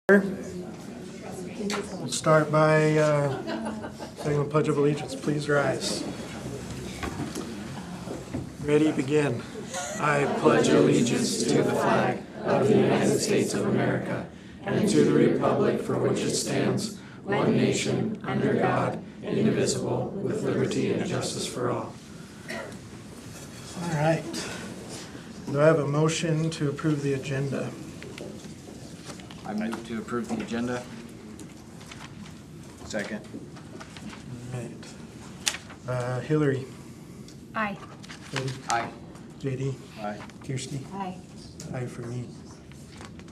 We'll start by saying the Pledge of Allegiance. Please rise. Ready, begin. I pledge allegiance to the flag of the United States of America and to the republic for which it stands, one nation, under God, indivisible, with liberty and justice for all. All right. Do I have a motion to approve the agenda? I move to approve the agenda. Second. All right. Hillary. Aye. Betty. Aye. JD. Aye. Kirsty. Aye. Aye for me.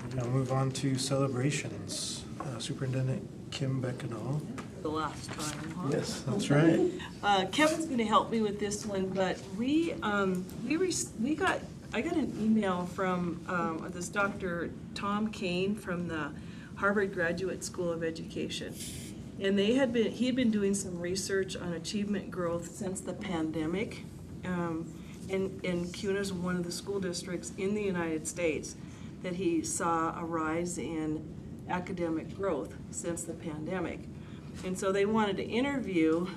We're going to move on to celebrations. Superintendent Kim Beckenall. The last time, huh? Yes, that's right. Kevin's going to help me with this one, but I got an email from this Dr. Tom Kane from the Harvard Graduate School of Education, and he had been doing some research on achievement growth since the pandemic, and Kuna is one of the school districts in the United States that he saw a rise in academic growth since the pandemic. And so they wanted to interview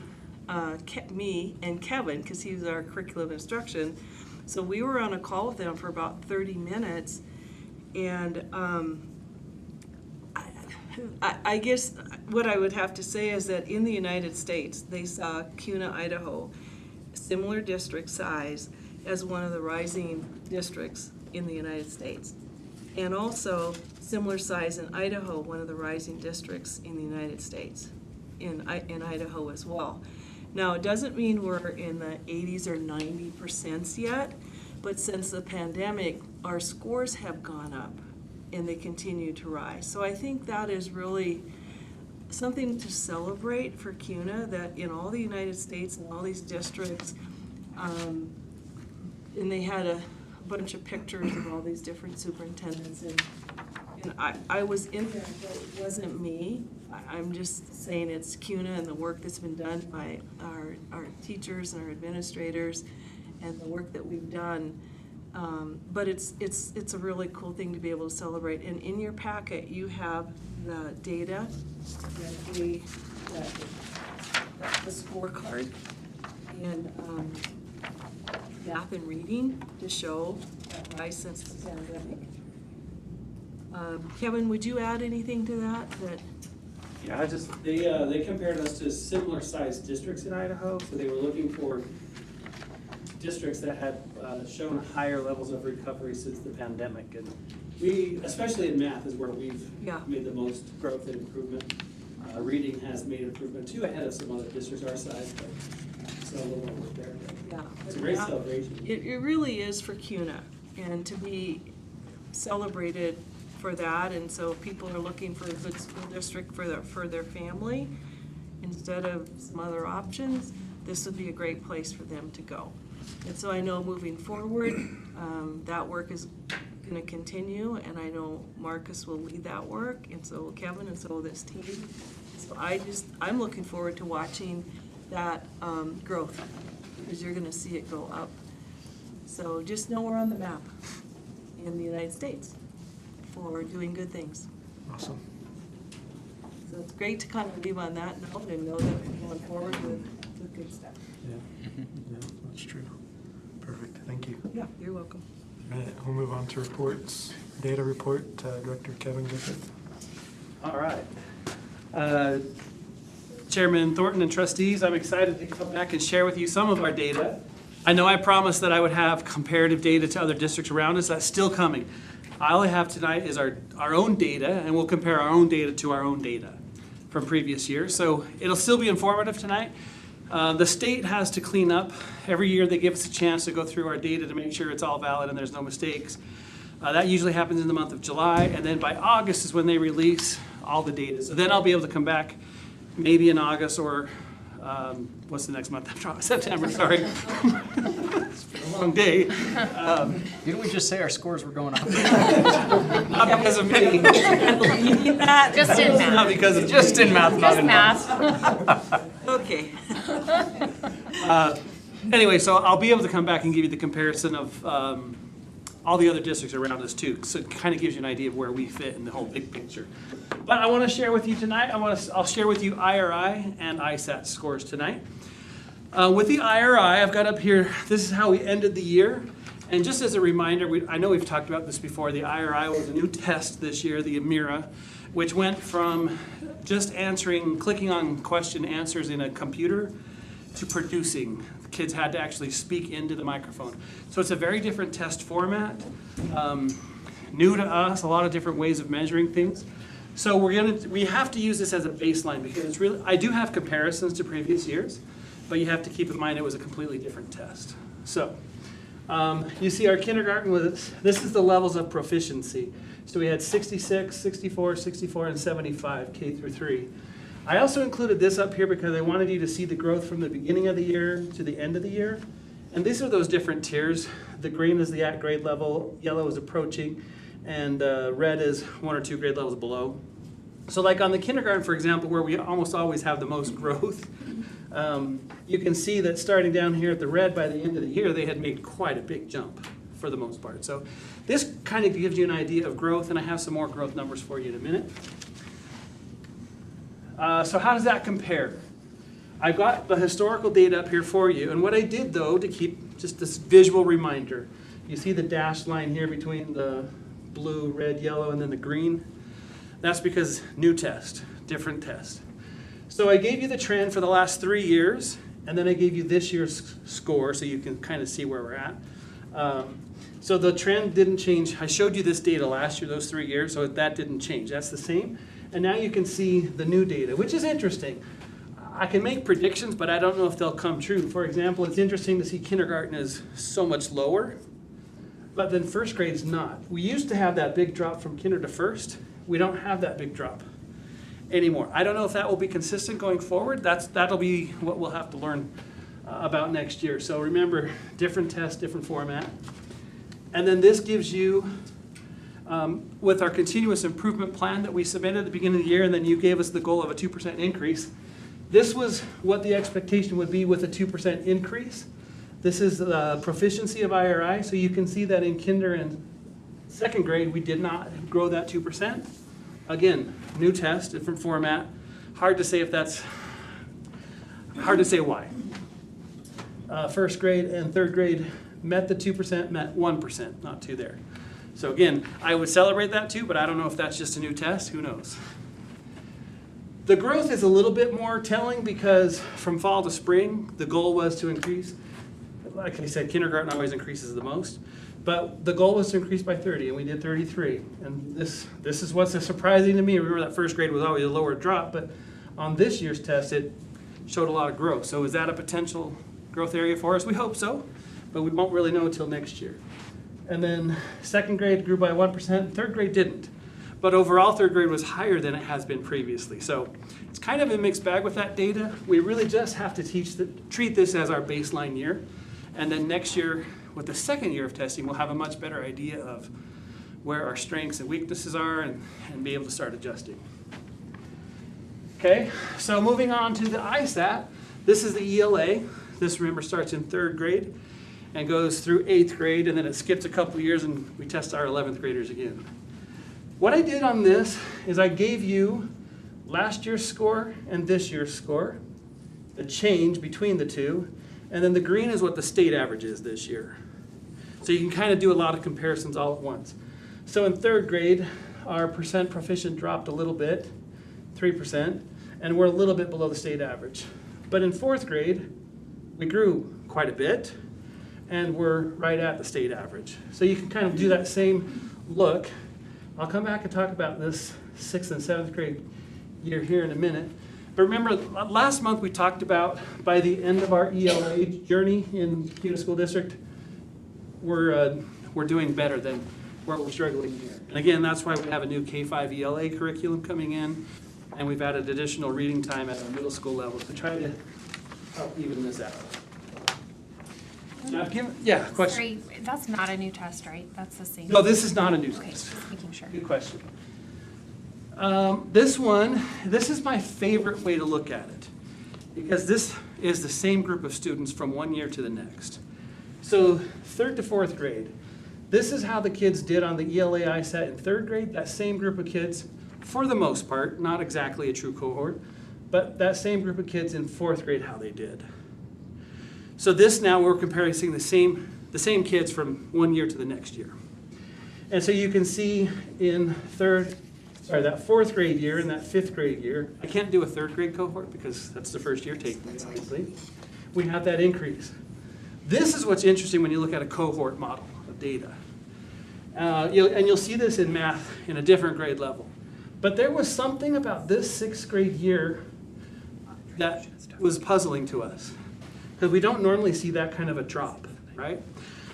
me and Kevin, because he was our curriculum instruction. So we were on a call with them for about 30 minutes. And I guess what I would have to say is that in the United States, they saw Kuna, Idaho, similar district size, as one of the rising districts in the United States. And also similar size in Idaho, one of the rising districts in the United States, in Idaho as well. Now, it doesn't mean we're in the 80s or 90% yet, but since the pandemic, our scores have gone up and they continue to rise. So I think that is really something to celebrate for Kuna, that in all the United States and all these districts, and they had a bunch of pictures of all these different superintendents, and I was in there, but it wasn't me. I'm just saying it's Kuna and the work that's been done by our teachers and our administrators and the work that we've done. But it's a really cool thing to be able to celebrate. And in your packet, you have the data, the scorecard, and math and reading to show that rise since the pandemic. Kevin, would you add anything to that? Yeah, they compared us to similar sized districts in Idaho, so they were looking for districts that had shown higher levels of recovery since the pandemic. And we, especially in math, is where we've made the most growth and improvement. Reading has made improvement too, ahead of some other districts our size, but still a little more work there. Yeah, it's a great celebration. It really is for Kuna, and to be celebrated for that. And so people are looking for a good school district for their family instead of some other options. This would be a great place for them to go. And so I know moving forward, that work is going to continue, and I know Marcus will lead that work, and so will Kevin, and so will this team. So I'm looking forward to watching that growth, because you're going to see it go up. So just know we're on the map in the United States for doing good things. Awesome. So it's great to kind of leave on that note and know that we're going forward with good stuff. Yeah, that's true. Perfect. Thank you. Yeah, you're welcome. All right, we'll move on to reports. Data report, Director Kevin Griffith. All right. Chairman Thornton and trustees, I'm excited to come back and share with you some of our data. I know I promised that I would have comparative data to other districts around us. That's still coming. All I have tonight is our own data, and we'll compare our own data to our own data from previous years. So it'll still be informative tonight. The state has to clean up. Every year they give us a chance to go through our data to make sure it's all valid and there's no mistakes. That usually happens in the month of July, and then by August is when they release all the data. So then I'll be able to come back maybe in August or what's the next month? September, sorry. It's been a long day. Didn't we just say our scores were going up? Not because of me. Just in math. Not because of Just in math, not Just in math. Okay. Anyway, so I'll be able to come back and give you the comparison of all the other districts around us too. So it kind of gives you an idea of where we fit in the whole big picture. But I want to share with you tonight, I'll share with you IRI and ISAT scores tonight. With the IRI, I've got up here, this is how we ended the year. And just as a reminder, I know we've talked about this before, the IRI was a new test this year, the AMIRA, which went from just clicking on question answers in a computer to producing. The kids had to actually speak into the microphone. So it's a very different test format, new to us, a lot of different ways of measuring things. So we have to use this as a baseline because it's really, I do have comparisons to previous years, but you have to keep in mind it was a completely different test. So you see our kindergarten this is the levels of proficiency. So we had 66, 64, 64, and 75, K through 3. I also included this up here because I wanted you to see the growth from the beginning of the year to the end of the year. And these are those different tiers. The green is the at grade level, yellow is approaching, and red is 1 or 2 grade levels below. So like on the kindergarten, for example, where we almost always have the most growth, you can see that starting down here at the red, by the end of the year, they had made quite a big jump for the most part. So this kind of gives you an idea of growth, and I have some more growth numbers for you in a minute. So how does that compare? I've got the historical data up here for you, and what I did though, to keep just this visual reminder, you see the dashed line here between the blue, red, yellow, and then the green? That's because new test, different test. So I gave you the trend for the last 3 years, and then I gave you this year's score so you can kind of see where we're at. So the trend didn't change. I showed you this data last year, those 3 years, so that didn't change. That's the same. And now you can see the new data, which is interesting. I can make predictions, but I don't know if they'll come true. For example, it's interesting to see kindergarten is so much lower, but then first grade is not. We used to have that big drop from kinder to first. We don't have that big drop anymore. I don't know if that will be consistent going forward. That'll be what we'll have to learn about next year. So remember, different test, different format. And then this gives you, with our continuous improvement plan that we submitted at the beginning of the year, and then you gave us the goal of a 2% increase. This was what the expectation would be with a 2% increase. This is the proficiency of IRI, so you can see that in kinder and second grade, we did not grow that 2%. Again, new test, different format. Hard to say why. First grade and third grade met the 2%, met 1%, not 2 there. So again, I would celebrate that too, but I don't know if that's just a new test, who knows. The growth is a little bit more telling because from fall to spring, the goal was to increase. Like I said, kindergarten always increases the most, but the goal was to increase by 30, and we did 33. And this is what's surprising to me. Remember that first grade was always a lower drop, but on this year's test, it showed a lot of growth. So is that a potential growth area for us? We hope so, but we won't really know until next year. And then second grade grew by 1%, third grade didn't. But overall, third grade was higher than it has been previously. So it's kind of a mixed bag with that data. We really just have to treat this as our baseline year. And then next year, with the second year of testing, we'll have a much better idea of where our strengths and weaknesses are and be able to start adjusting. Okay, so moving on to the ISAT. This is the ELA. This, remember, starts in third grade and goes through 8th grade, and then it skips a couple years and we test our 11th graders again. What I did on this is I gave you last year's score and this year's score, the change between the two, and then the green is what the state average is this year. So you can kind of do a lot of comparisons all at once. So in third grade, our percent proficient dropped a little bit, 3%, and we're a little bit below the state average. But in fourth grade, we grew quite a bit, and we're right at the state average. So you can kind of do that same look. I'll come back and talk about this 6th and 7th grade year here in a minute. But remember, last month we talked about by the end of our ELA journey in Kuna School District, we're doing better than where we're struggling here. And again, that's why we have a new K-5 ELA curriculum coming in, and we've added additional reading time at the middle school level to try to help even this out. Yeah, question? Sorry, that's not a new test, right? That's the same. No, this is not a new Okay, test. just making sure. Good question. This is my favorite way to look at it because this is the same group of students from one year to the next. So 3rd to 4th grade, This is how the kids did on the ELA ISAT in third grade. That same group of kids, for the most part, not exactly a true cohort, but that same group of kids in fourth grade, how they did. So this now we're comparing the same kids from one year to the next year. And so you can see in that fourth grade year and that fifth grade year, I can't do a third grade cohort because that's the first year taking it, obviously. We have that increase. This is what's interesting when you look at a cohort model of data. And you'll see this in math in a different grade level. But there was something about this sixth grade year that was puzzling to us, because we don't normally see that kind of a drop, right?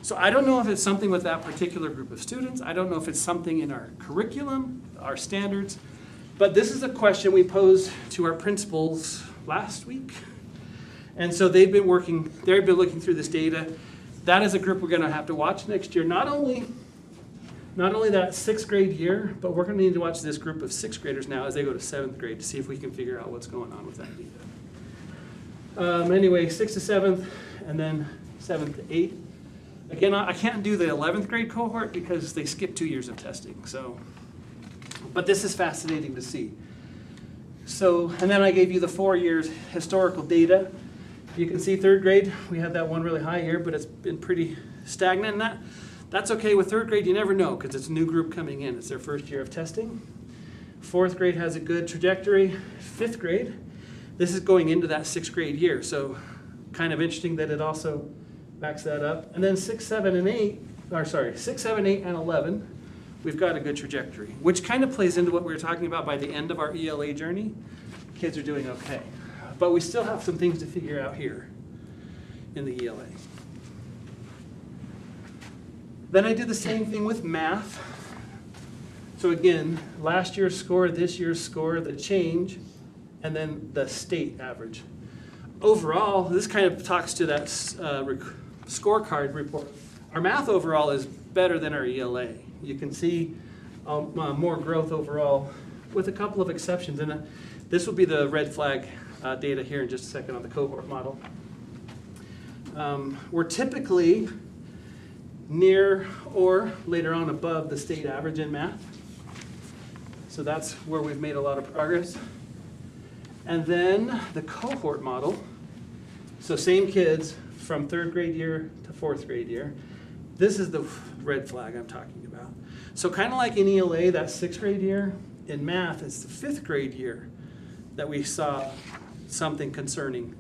So I don't know if it's something with that particular group of students. I don't know if it's something in our curriculum, our standards. But this is a question we posed to our principals last week. And so they've been looking through this data. That is a group we're going to have to watch next year. Not only that sixth grade year, but we're going to need to watch this group of sixth graders now as they go to seventh grade to see if we can figure out what's going on with that data. Anyway, 6th to 7th, and then 7th to 8th. Again, I can't do the 11th grade cohort because they skipped 2 years of testing. But this is fascinating to see. So, and then I gave you the 4 years historical data. You can see third grade, we had that one really high year, but it's been pretty stagnant. And that's okay with third grade, you never know, because it's a new group coming in. It's their first year of testing. Fourth grade has a good trajectory. Fifth grade, this is going into that sixth grade year. So kind of interesting that it also backs that up. And then 6, 7, 8, and 11, we've got a good trajectory, which kind of plays into what we were talking about by the end of our ELA journey. Kids are doing okay. But we still have some things to figure out here in the ELA. Then I did the same thing with math. So again, last year's score, this year's score, the change, and then the state average. Overall, this kind of talks to that scorecard report. Our math overall is better than our ELA. You can see more growth overall with a couple of exceptions. And this will be the red flag data here in just a second on the cohort model. We're typically near or later on above the state average in math. So that's where we've made a lot of progress. And then the cohort model. So same kids from third grade year to fourth grade year. This is the red flag I'm talking about. So kind of like in ELA, that sixth grade year, in math, it's the fifth grade year that we saw something concerning.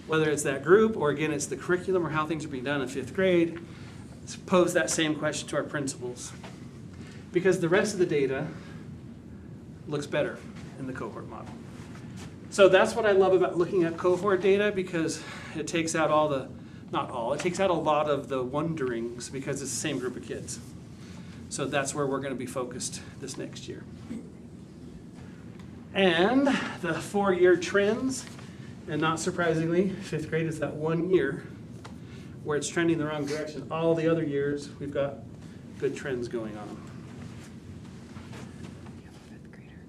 Whether it's that group, or again, it's the curriculum or how things are being done in fifth grade, let's pose that same question to our principals. Because the rest of the data looks better in the cohort model. So that's what I love about looking at cohort data, because it takes out it takes out a lot of the wonderings because it's the same group of kids. So that's where we're going to be focused this next year. And the 4-year trends, and not surprisingly, fifth grade is that 1 year where it's trending the wrong direction. All the other years, we've got good trends going on.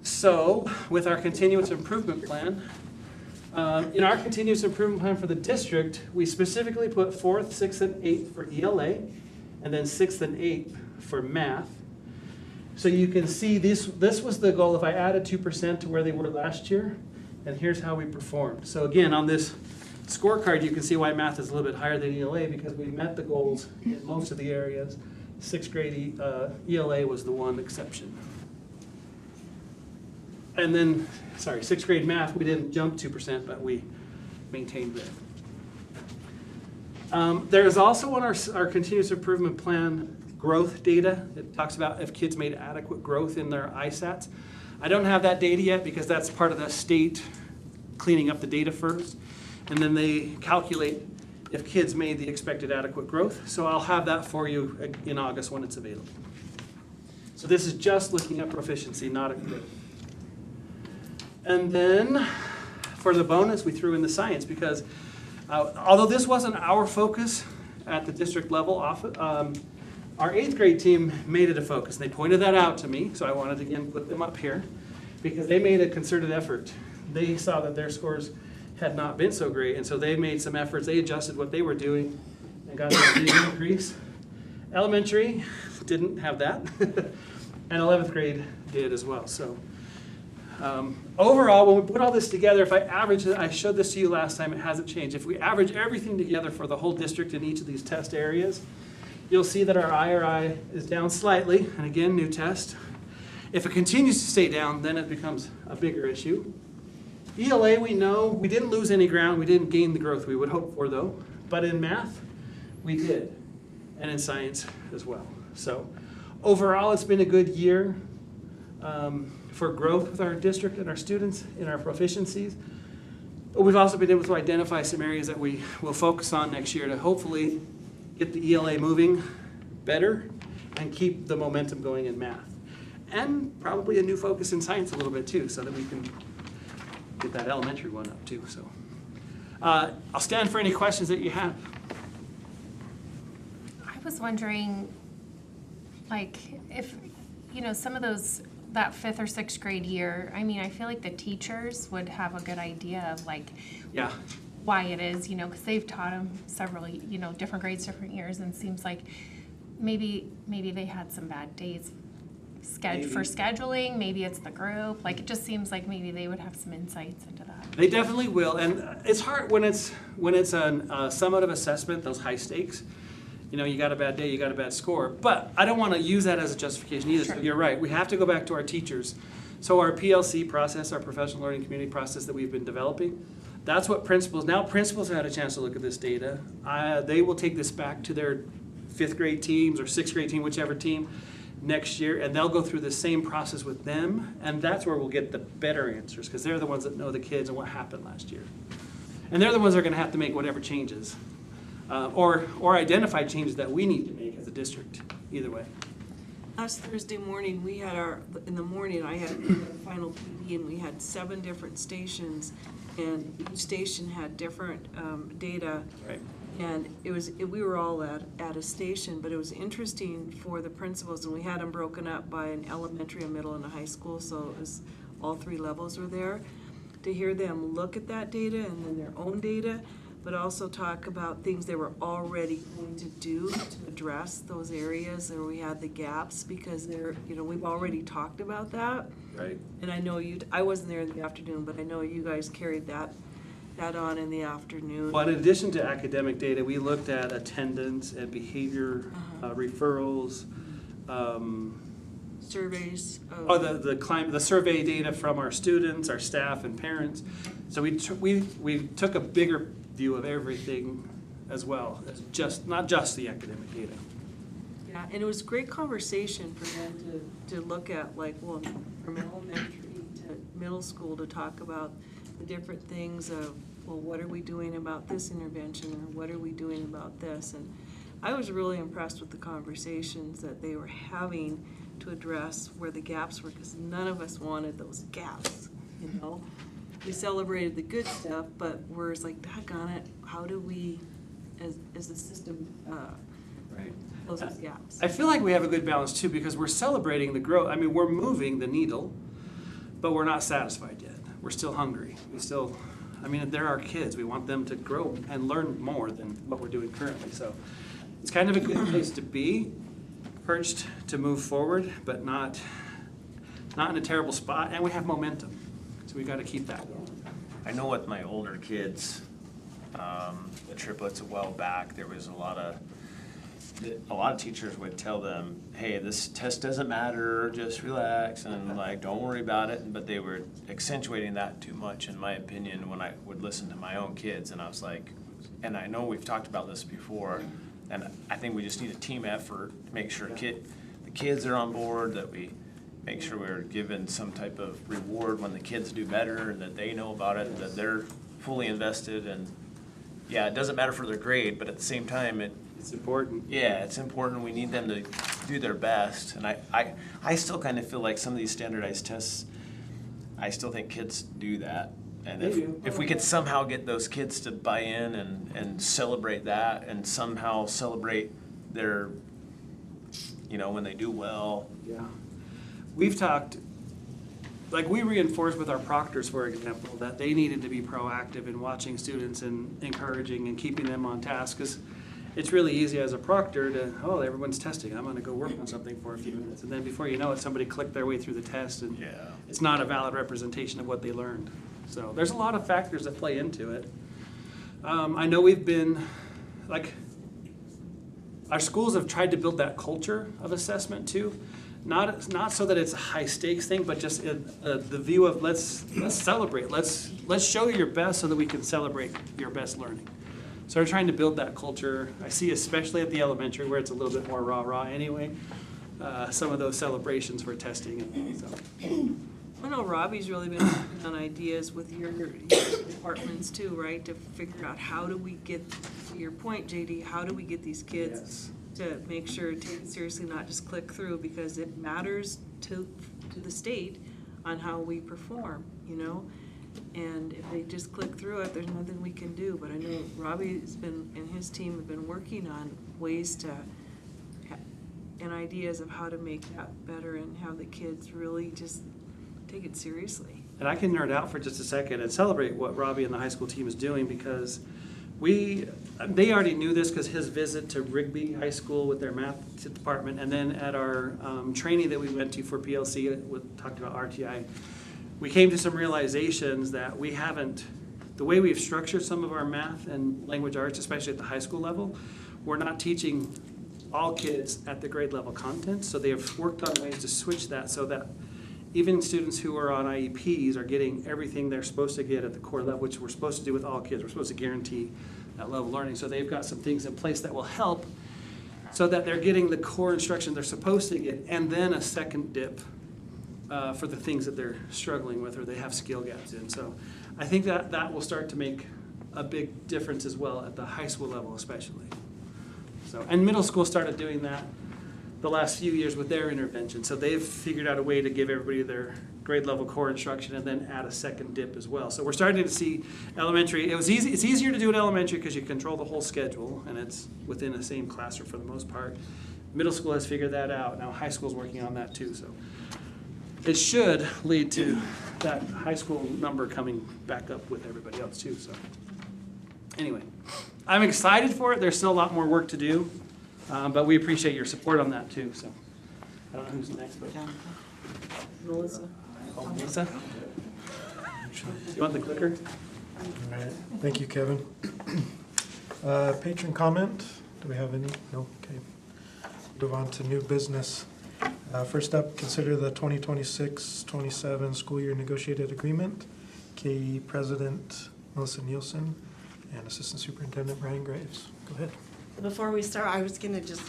So, with our continuous improvement plan, in our continuous improvement plan for the district, we specifically put 4th, 6th, and 8th for ELA, and then 6th and 8th for math. So you can see this was the goal if I added 2% to where they were last year, and here's how we performed. So again, on this scorecard, you can see why math is a little bit higher than ELA, because we met the goals in most of the areas. 6th grade ELA was the one exception. And then, 6th grade math, we didn't jump 2%, but we maintained it. There's also on our continuous improvement plan growth data. It talks about if kids made adequate growth in their ISATs. I don't have that data yet because that's part of the state cleaning up the data first. And then they calculate if kids made the expected adequate growth. So I'll have that for you in August when it's available. So this is just looking at proficiency, not at growth. And then for the bonus, we threw in the science because although this wasn't our focus at the district level, our 8th grade team made it a focus. They pointed that out to me, so I wanted to again put them up here because they made a concerted effort. They saw that their scores had not been so great, and so they made some efforts. They adjusted what they were doing and got a big increase. Elementary didn't have that, and 11th grade did as well. So overall, when we put all this together, if I average it, I showed this to you last time, it hasn't changed. If we average everything together for the whole district in each of these test areas, you'll see that our IRI is down slightly, and again, new test. If it continues to stay down, then it becomes a bigger issue. ELA, we know, we didn't lose any ground, we didn't gain the growth we would hope for though, but in math, we did, and in science as well. So overall, it's been a good year for growth with our district and our students in our proficiencies. But we've also been able to identify some areas that we will focus on next year to hopefully get the ELA moving better and keep the momentum going in math. And probably a new focus in science a little bit too, so that we can get that elementary one up too. So I'll stand for any questions that you have. I was wondering, like, if, you know, some of those, that 5th or 6th grade year, I mean, I feel like the teachers would have a good idea of like Yeah. why it is, you know, because they've taught them several, you know, different grades, different years, and it seems like maybe they had some bad days for scheduling, maybe it's the group, like it just seems like maybe they would have some insights into that. They definitely will, and it's hard when it's a summative assessment, those high stakes. You know, you got a bad day, you got a bad score, but I don't want to use that as a justification either. Sure. So you're right, we have to go back to our teachers. So our PLC process, our professional learning community process that we've been developing, that's what principals have had a chance to look at this data. They will take this back to their 5th grade teams or 6th grade team, whichever team, next year, and they'll go through the same process with them, and that's where we'll get the better answers, because they're the ones that know the kids and what happened last year. And they're the ones that are going to have to make whatever changes, or identify changes that we need to make as a district, either way. Last Thursday morning, we had in the morning, I had a final PD, and we had 7 different stations, and each station had different data. Right. And we were all at a station, but it was interesting for the principals, and we had them broken up by an elementary, a middle, and a high school, so it was all 3 levels were there, to hear them look at that data and then their own data, but also talk about things they were already going to do to address those areas where we had the gaps, because we've already talked about that. Right. And I know I wasn't there in the afternoon, but I know you guys carried that on in the afternoon. Well, in addition to academic data, we looked at attendance and behavior, referrals, Surveys. the survey data from our students, our staff, and parents. So we took a bigger view of everything as well, as not just the academic data. Yeah, and it was great conversation for them to look at, like, well, from elementary to middle school, to talk about the different things of, well, what are we doing about this intervention, or what are we doing about this? And I was really impressed with the conversations that they were having to address where the gaps were, because none of us wanted those gaps, you know? We celebrated the good stuff, but we're like, doggone it, how do we, as the system, Right. close those gaps? I feel like we have a good balance too, because we're celebrating the growth. I mean, we're moving the needle, but we're not satisfied yet. We're still hungry. They're our kids. We want them to grow and learn more than what we're doing currently. So it's kind of a good place to be, perched to move forward, but not in a terrible spot. And we have momentum, so we got to keep that going. I know with my older kids, the triplets a while back, there was a lot of teachers would tell them, hey, this test doesn't matter, just relax, and like, don't worry about it. But they were accentuating that too much, in my opinion, when I would listen to my own kids. And I was like, and I know we've talked about this before, and I think we just need a team effort to make sure the kids are on board, that we make sure we're given some type of reward when the kids do better, and that they know about it, and that they're fully invested. And yeah, it doesn't matter for their grade, but at the same time, It's important. yeah, it's important. We need them to do their best. And I still kind of feel like some of these standardized tests, I still think kids do that. And if we could somehow get those kids to buy in and celebrate that, and somehow celebrate their, when they do well. Yeah. We've talked, like we reinforced with our proctors, for example, that they needed to be proactive in watching students and encouraging and keeping them on task. Because it's really easy as a proctor to, oh, everyone's testing, I'm gonna go work on something for a few minutes. And then before you know it, somebody clicked their way through the test and Yeah. it's not a valid representation of what they learned. So there's a lot of factors that play into it. I know we've been, like, our schools have tried to build that culture of assessment too. Not so that it's a high stakes thing, but just the view of let's celebrate, let's show your best so that we can celebrate your best learning. So we're trying to build that culture. I see, especially at the elementary where it's a little bit more rah-rah anyway, some of those celebrations for testing. And so. I know Robbie's really been working on ideas with your departments too, right? To figure out how do we get, to your point, JD, how do we get these kids to make sure, take it seriously, not just click through, because it matters to the state on how we perform, you know? And if they just click through it, there's nothing we can do. But I know Robbie's been, and his team have been working on ways to, and ideas of how to make that better and have the kids really just take it seriously. And I can nerd out for just a second and celebrate what Robbie and the high school team is doing, because they already knew this because his visit to Rigby High School with their math department, and then at our training that we went to for PLC, talked about RTI, we came to some realizations that we haven't, the way we've structured some of our math and language arts, especially at the high school level, we're not teaching all kids at the grade level content. So they have worked on ways to switch that so that even students who are on IEPs are getting everything they're supposed to get at the core level, which we're supposed to do with all kids. We're supposed to guarantee that level of learning. So they've got some things in place that will help so that they're getting the core instruction they're supposed to get, and then a second dip for the things that they're struggling with or they have skill gaps in. So I think that will start to make a big difference as well at the high school level especially. So, and middle school started doing that the last few years with their intervention. So they've figured out a way to give everybody their grade level core instruction and then add a second dip as well. So we're starting to see elementary, it's easier to do at elementary because you control the whole schedule and it's within the same classroom for the most part. Middle school has figured that out. Now high school's working on that too. So it should lead to that high school number coming back up with everybody else too. So anyway, I'm excited for it. There's still a lot more work to do. But we appreciate your support on that too, so. I don't know who's next, but. Melissa? Oh, Melissa? You want the clicker? All right, thank you, Kevin. Patron comment, do we have any? No, okay. Move on to new business. First up, consider the 2026-27 school year negotiated agreement. KE President Melissa Nielsen and Assistant Superintendent Brian Graves. Go ahead. Before we start, I was gonna just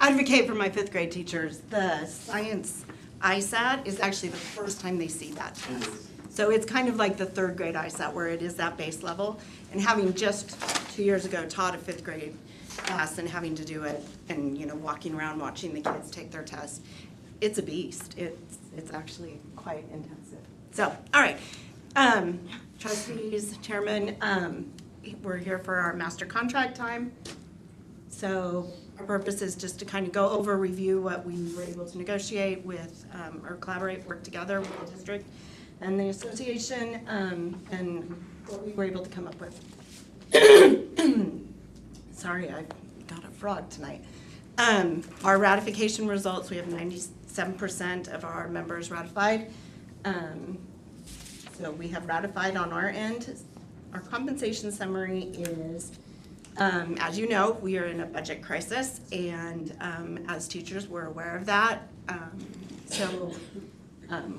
advocate for my 5th grade teachers. The science ISAT is actually the first time they see that test. So it's kind of like the 3rd grade ISAT where it is that base level. And having just 2 years ago taught a 5th grade class and having to do it and, you know, walking around watching the kids take their test, it's a beast. It's actually quite intensive. So, all right. Trustees, Chairman, we're here for our master contract time. So our purpose is just to kind of go over, review what we were able to negotiate with, or collaborate, work together with the district and the association, and what we were able to come up with. Sorry, I got a frog tonight. Our ratification results, we have 97% of our members ratified. So we have ratified on our end. Our compensation summary is, as you know, we are in a budget crisis, and as teachers, we're aware of that. So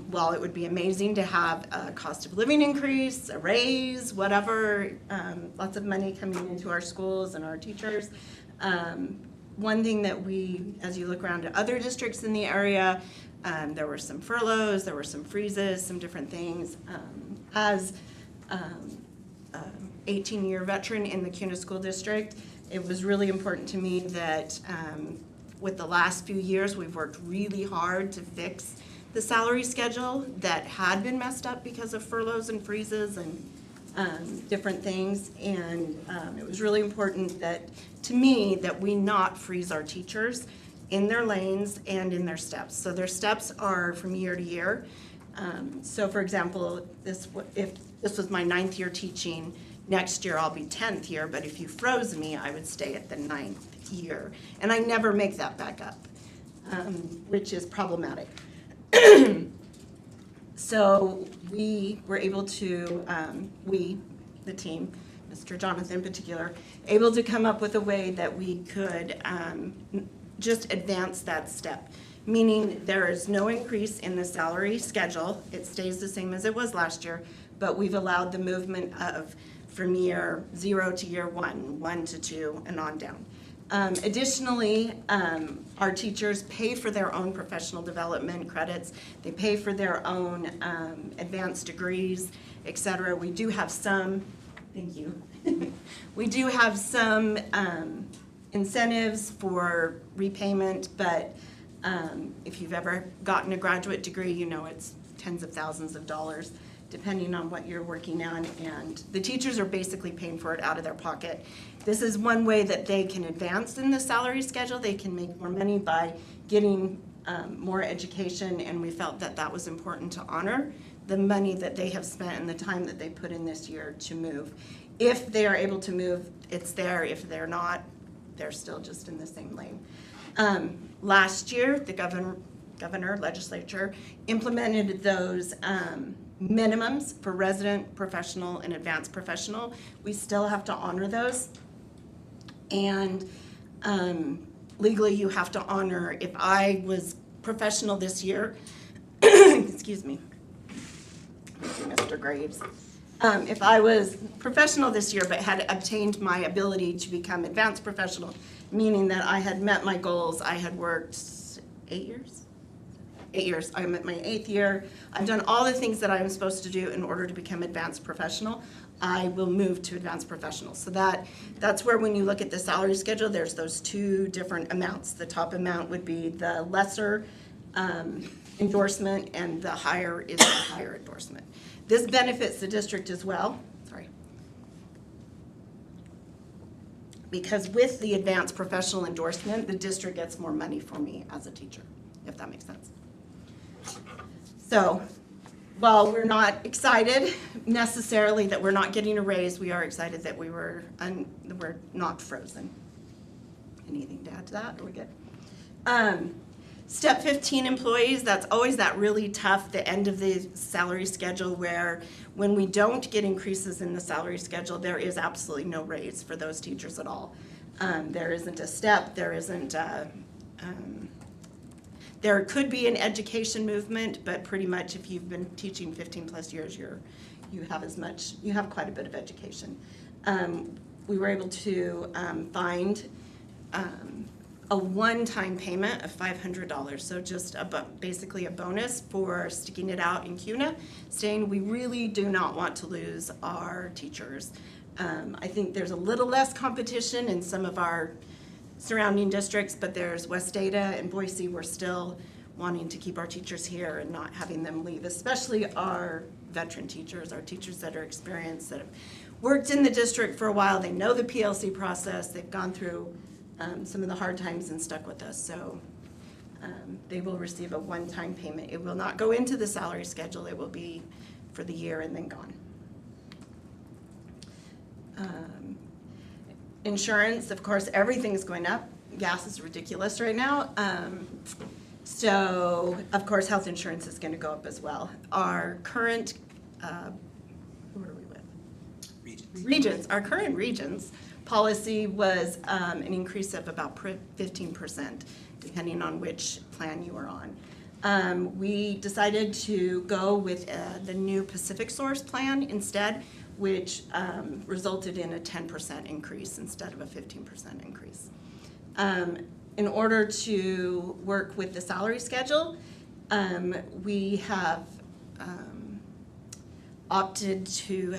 while it would be amazing to have a cost of living increase, a raise, whatever, lots of money coming into our schools and our teachers, one thing that we, as you look around at other districts in the area, there were some furloughs, there were some freezes, some different things. As 18-year veteran in the Kuna School District, it was really important to me that with the last few years, we've worked really hard to fix the salary schedule that had been messed up because of furloughs and freezes and different things. And it was really important that, to me, that we not freeze our teachers in their lanes and in their steps. So their steps are from year to year. So for example, if this was my 9th year teaching, Next year, I'll be 10th year, but if you froze me, I would stay at the 9th year. And I never make that back up, which is problematic. So we were able to, the team, Mr. Jonathan in particular, able to come up with a way that we could just advance that step. Meaning there is no increase in the salary schedule. It stays the same as it was last year, but we've allowed the movement of from year 0 to year 1, 1 to 2, and on down. Additionally, our teachers pay for their own professional development credits. They pay for their own advanced degrees, et cetera. We do have some, thank you. We do have some incentives for repayment, but if you've ever gotten a graduate degree, you know it's tens of thousands of dollars depending on what you're working on, and the teachers are basically paying for it out of their pocket. This is one way that they can advance in the salary schedule. They can make more money by getting more education, and we felt that that was important to honor the money that they have spent and the time that they put in this year to move. If they are able to move, it's there. If they're not, they're still just in the same lane. Last year, the governor, legislature implemented those minimums for resident, professional, and advanced professional. We still have to honor those. And legally, you have to honor, if I was professional this year, excuse me, Mr. Graves. If I was professional this year but had obtained my ability to become advanced professional, meaning that I had met my goals, I had worked 8 years? 8 years. I'm at my 8th year. I've done all the things that I'm supposed to do in order to become advanced professional. I will move to advanced professional. So that's where, when you look at the salary schedule, there's those two different amounts. The top amount would be the lesser endorsement, and the higher is the higher endorsement. This benefits the district as well. Sorry. Because with the advanced professional endorsement, the district gets more money for me as a teacher, if that makes sense. So, while we're not excited necessarily that we're not getting a raise, we are excited that we're not frozen. Anything to add to that? Are we good? Step 15 employees, that's always that really tough, the end of the salary schedule, where when we don't get increases in the salary schedule, there is absolutely no raise for those teachers at all. There isn't a step, there isn't there could be an education movement, but pretty much if you've been teaching 15 plus years, you have quite a bit of education. We were able to find a one-time payment of $500, so just basically a bonus for sticking it out in Kuna, saying we really do not want to lose our teachers. I think there's a little less competition in some of our surrounding districts, but there's West Ada and Boise. We're still wanting to keep our teachers here and not having them leave, especially our veteran teachers, our teachers that are experienced, that have worked in the district for a while. They know the PLC process. They've gone through some of the hard times and stuck with us. So they will receive a one-time payment. It will not go into the salary schedule. It will be for the year and then gone. Insurance, of course, everything's going up. Gas is ridiculous right now. So, of course, health insurance is going to go up as well. Our current, who are we with? Regents. Our current Regents policy was an increase of about 15%, depending on which plan you are on. We decided to go with the new Pacific Source plan instead, which resulted in a 10% increase instead of a 15% increase. In order to work with the salary schedule, we have opted to,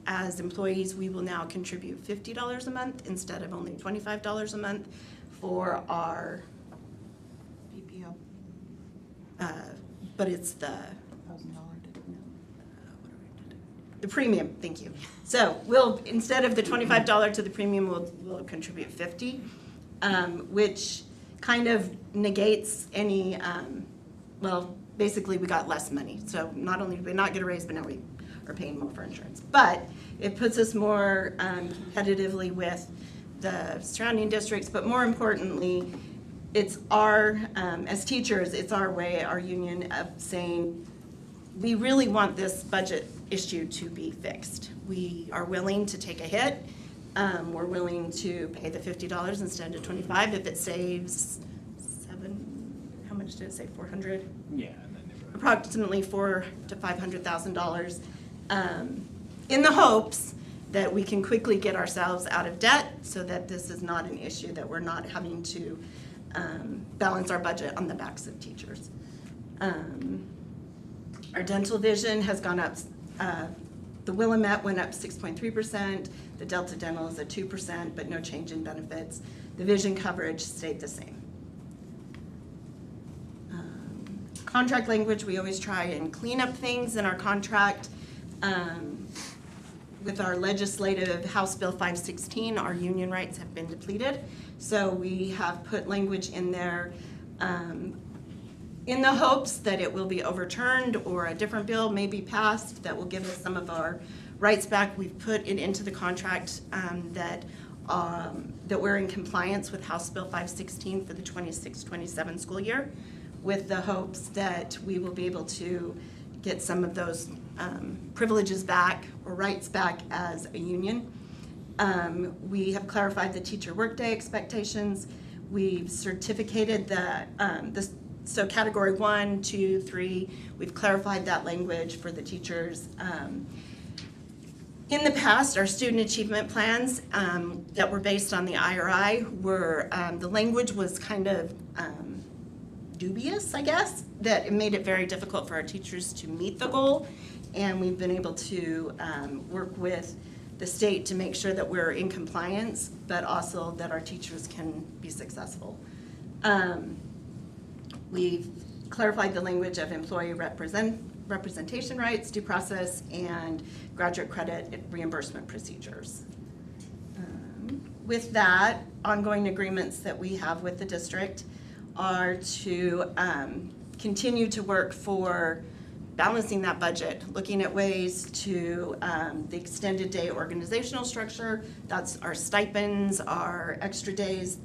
as employees, we will now contribute $50 a month instead of only $25 a month for our PPO. But it's the premium, thank you. So we'll, instead of the $25 to the premium, we'll contribute $50, which kind of negates any, well, basically we got less money. So not only did we not get a raise, but now we are paying more for insurance. But it puts us more competitively with the surrounding districts, but more importantly, it's our, as teachers, it's our way, our union, of saying, we really want this budget issue to be fixed. We are willing to take a hit. We're willing to pay the $50 instead of $25 if it saves how much did it say, 400? Yeah. Approximately $400,000 to $500,000, in the hopes that we can quickly get ourselves out of debt so that this is not an issue, that we're not having to balance our budget on the backs of teachers. Our dental vision has gone up. The Willamette went up 6.3%. The Delta Dental is at 2%, but no change in benefits. The vision coverage stayed the same. Contract language, we always try and clean up things in our contract. With our legislative House Bill 516, our union rights have been depleted. So we have put language in there in the hopes that it will be overturned or a different bill may be passed that will give us some of our rights back. We've put it into the contract that we're in compliance with House Bill 516 for the 26-27 school year, with the hopes that we will be able to get some of those privileges back or rights back as a union. We have clarified the teacher workday expectations. We've certificated so category 1, 2, 3, we've clarified that language for the teachers. In the past, our student achievement plans that were based on the IRI were, the language was kind of dubious, I guess, that it made it very difficult for our teachers to meet the goal. And we've been able to work with the state to make sure that we're in compliance, but also that our teachers can be successful. We've clarified the language of employee representation rights, due process, and graduate credit reimbursement procedures. With that, ongoing agreements that we have with the district are to continue to work for balancing that budget, looking at ways to the extended day organizational structure. That's our stipends, our extra days,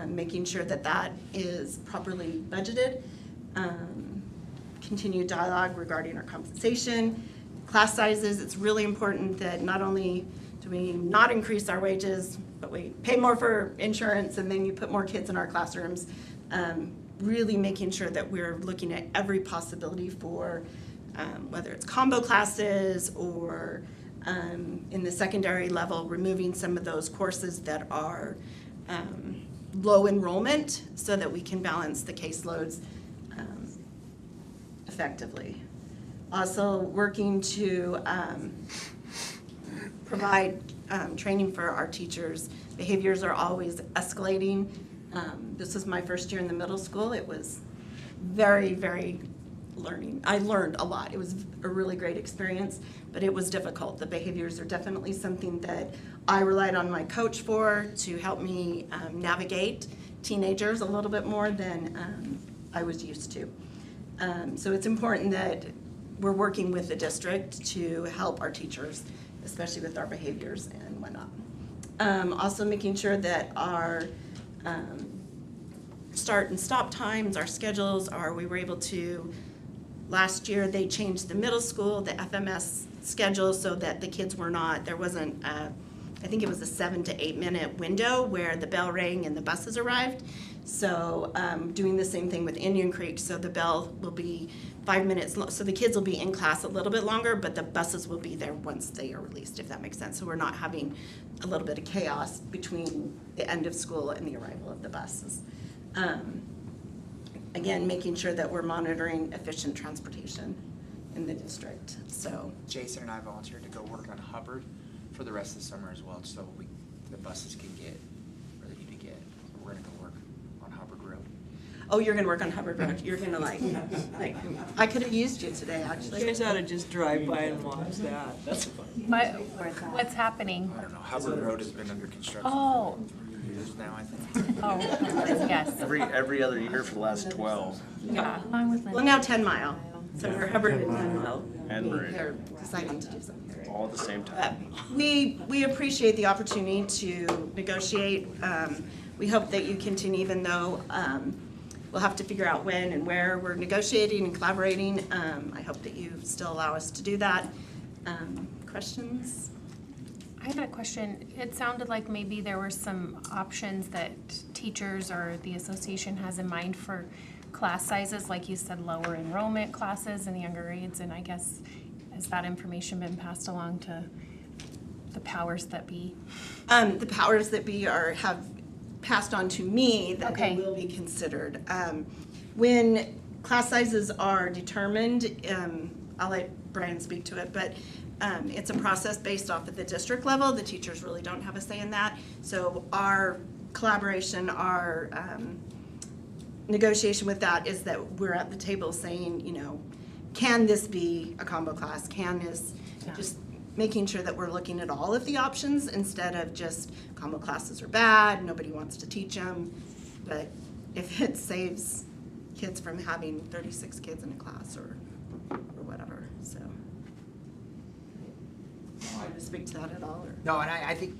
making sure that that is properly budgeted. Continued dialogue regarding our compensation, class sizes. It's really important that not only do we not increase our wages, but we pay more for insurance and then you put more kids in our classrooms. Really making sure that we're looking at every possibility for whether it's combo classes or in the secondary level, removing some of those courses that are low enrollment so that we can balance the caseloads effectively. Also working to provide training for our teachers. Behaviors are always escalating. This was my first year in the middle school. It was very, very learning. I learned a lot. It was a really great experience, but it was difficult. The behaviors are definitely something that I relied on my coach for to help me navigate teenagers a little bit more than I was used to. So it's important that we're working with the district to help our teachers, especially with our behaviors and whatnot. Also making sure that our start and stop times, our schedules we were able to, last year they changed the middle school, the FMS schedule so that the kids were not, there wasn't, I think it was a 7 to 8 minute window where the bell rang and the buses arrived. So doing the same thing with Indian Creek, so the bell will be 5 minutes, so the kids will be in class a little bit longer, but the buses will be there once they are released, if that makes sense. So we're not having a little bit of chaos between the end of school and the arrival of the buses. Again, making sure that we're monitoring efficient transportation in the district, so. Jason and I volunteered to go work on Hubbard for the rest of the summer as well, so the buses can get where they need to get. We're gonna go work on Hubbard Road. Oh, you're gonna work on Hubbard Road. You're gonna like, I could have used you today, actually. You guys ought to just drive by and watch that. That's fun. What's happening? I don't know, Hubbard Road has been under construction Oh. for 3 years now, I think. Oh, yes. Every other year for the last 12. Yeah. Well, now 10 Mile. Sumner Hubbard and Dunwell. And Murray. They're deciding to do something. All at the same time. We appreciate the opportunity to negotiate. We hope that you continue, even though we'll have to figure out when and where we're negotiating and collaborating. I hope that you still allow us to do that. Questions? I had a question. It sounded like maybe there were some options that teachers or the association has in mind for class sizes, like you said, lower enrollment classes in the younger grades, and I guess, has that information been passed along to the powers that be? The powers that be have passed on to me that Okay. they will be considered. When class sizes are determined, I'll let Brian speak to it, but it's a process based off of the district level. The teachers really don't have a say in that. So our collaboration, our negotiation with that is that we're at the table saying, you know, can this be a combo class? Can this, just making sure that we're looking at all of the options instead of just combo classes are bad, nobody wants to teach them. But if it saves kids from having 36 kids in a class or whatever, so. Want to speak to that at all? Or? No, and I think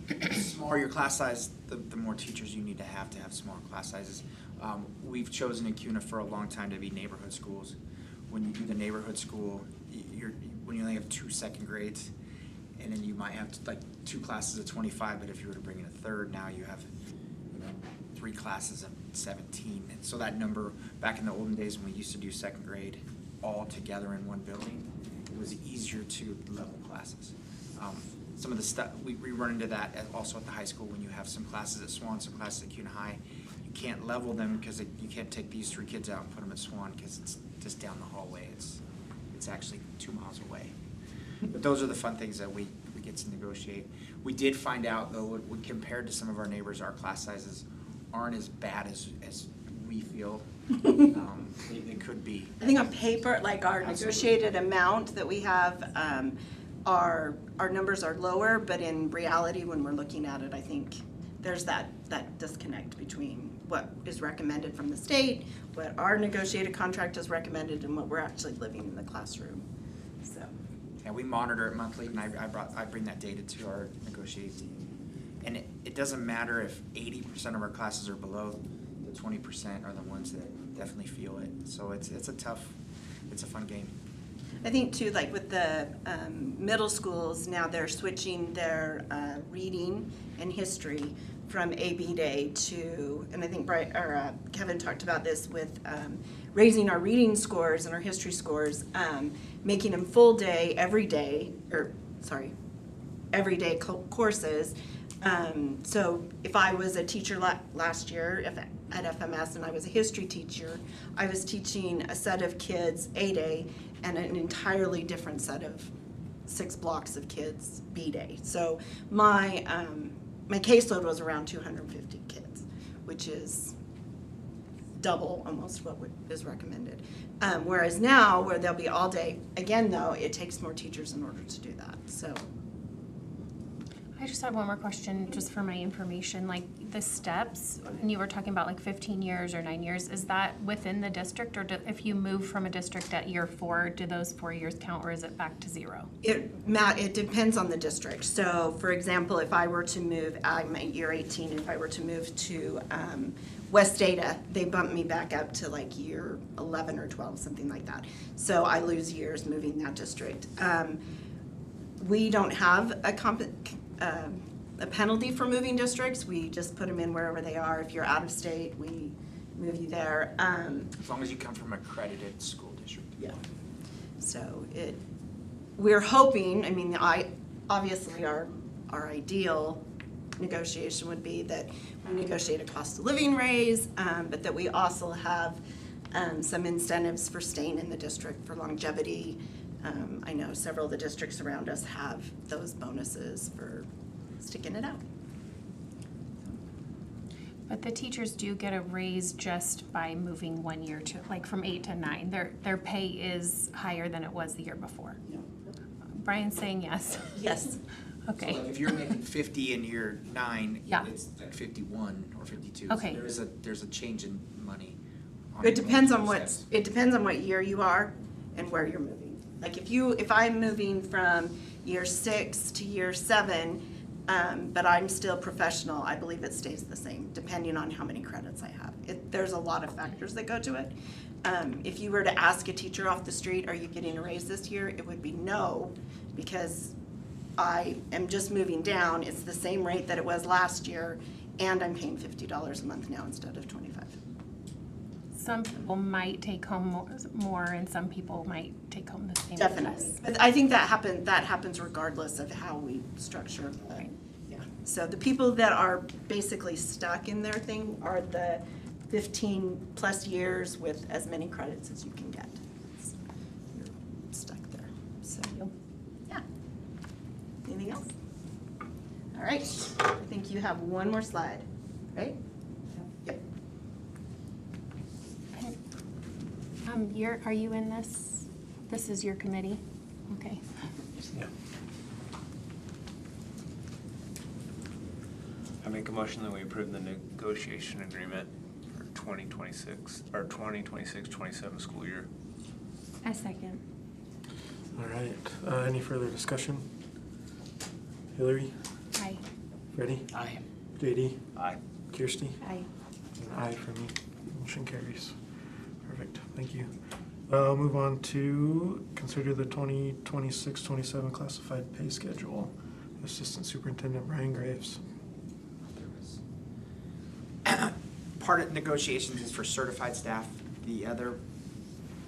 the smaller your class size, the more teachers you need to have smaller class sizes. We've chosen in Kuna for a long time to be neighborhood schools. When you do the neighborhood school, when you only have 2 second grades, and then you might have like 2 classes of 25, but if you were to bring in a third, now you have 3 classes of 17. And so that number, back in the olden days when we used to do second grade all together in one building, it was easier to level classes. Some of the stuff, we run into that also at the high school when you have some classes at Swan, some classes at Kuna High. You can't level them because you can't take these 3 kids out and put them at Swan because it's just down the hallway. It's actually 2 miles away. But those are the fun things that we get to negotiate. We did find out though, when compared to some of our neighbors, our class sizes aren't as bad as we feel they could be. I think on paper, like our negotiated amount that we have, our numbers are lower, but in reality, when we're looking at it, I think there's that disconnect between what is recommended from the state, what our negotiated contract has recommended, and what we're actually living in the classroom. So. And we monitor it monthly, and I bring that data to our negotiating team. And it doesn't matter if 80% of our classes are below, the 20% are the ones that definitely feel it. So it's a fun game. I think too, like with the middle schools, now they're switching their reading and history from AB Day to, and I think Kevin talked about this with raising our reading scores and our history scores, making them full day, everyday courses. So if I was a teacher last year at FMS and I was a history teacher, I was teaching a set of kids A Day and an entirely different set of 6 blocks of kids B Day. So my caseload was around 250 kids, which is double almost what is recommended. Whereas now, where they'll be all day, again though, it takes more teachers in order to do that, so. I just had one more question, just for my information, like the steps, and you were talking about like 15 years or 9 years, is that within the district, or if you move from a district at year 4, do those 4 years count, or is it back to 0? It depends on the district. So for example, if I were to move, I'm at year 18, if I were to move to West Ada, they bump me back up to like year 11 or 12, something like that. So I lose years moving that district. We don't have a penalty for moving districts. We just put them in wherever they are. If you're out of state, we move you there. As long as you come from an accredited school district. Yeah. So we're hoping, I mean, obviously our ideal negotiation would be that we negotiate a cost of living raise, but that we also have some incentives for staying in the district for longevity. I know several of the districts around us have those bonuses for sticking it out. But the teachers do get a raise just by moving 1 year to, like from 8 to 9. Their pay is higher than it was the year before. Yeah. Brian's saying yes. Yes. Okay. So like if you're making 50 in year 9, Yeah. it's like 51 or 52. Okay. So there's a change in money It depends on what year you are and where you're moving. Like if I'm moving from year 6 to year 7, but I'm still professional, I believe it stays the same, depending on how many credits I have. There's a lot of factors that go to it. If you were to ask a teacher off the street, are you getting a raise this year? It would be no, because I am just moving down. It's the same rate that it was last year, and I'm paying $50 a month now instead of $25. Some people might take home more and some people might take home the same. Definitely. But I think that happens regardless of how we structure the, Right. yeah. So the people that are basically stuck in their thing are the 15 plus years with as many credits as you can get. You're stuck there, so, yeah. Anything else? All right, I think you have one more slide, right? Yep. Are you in this? This is your committee? Okay. Yeah. I make a motion that we approve the negotiation agreement for 2026, or 2026-27 school year. A second. All right, any further discussion? Hillary? Aye. Freddie? Aye. JD? Aye. Kirsty? Aye. An aye for me. Motion carries. Perfect, thank you. I'll move on to consider the 2026-27 classified pay schedule. Assistant Superintendent Brian Graves. Part of negotiations is for certified staff. The other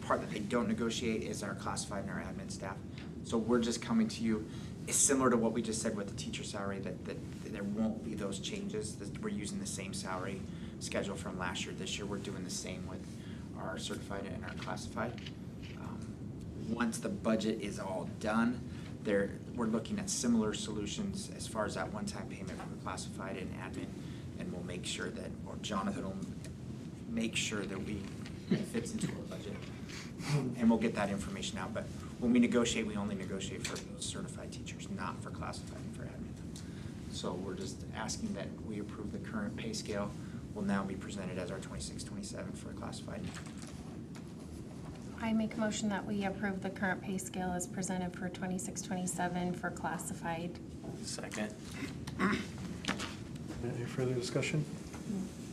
part that they don't negotiate is our classified and our admin staff. So we're just coming to you, it's similar to what we just said with the teacher salary, that there won't be those changes. We're using the same salary schedule from last year. This year, we're doing the same with our certified and our classified. Once the budget is all done, we're looking at similar solutions as far as that one-time payment for the classified and admin, and we'll make sure that, or Jonathan will make sure that it fits into our budget. And we'll get that information out, but when we negotiate, we only negotiate for those certified teachers, not for classified and for admin. So we're just asking that we approve the current pay scale will now be presented as our 26-27 for classified. I make a motion that we approve the current pay scale as presented for 26-27 for classified. Second. Any further discussion?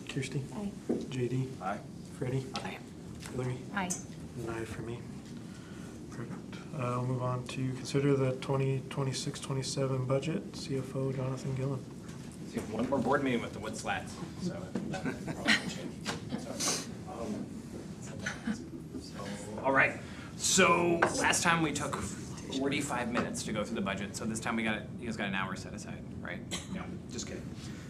Kirsty? Aye. JD? Aye. Freddie? Aye. Hillary? Aye. An aye for me. Perfect. We'll move on to consider the 2026-27 budget. CFO Jonathan Gillen. So you have one more board meeting with the wood slats, so. All right, so last time we took 45 minutes to go through the budget, so this time you guys got an hour set aside, right? No, just kidding.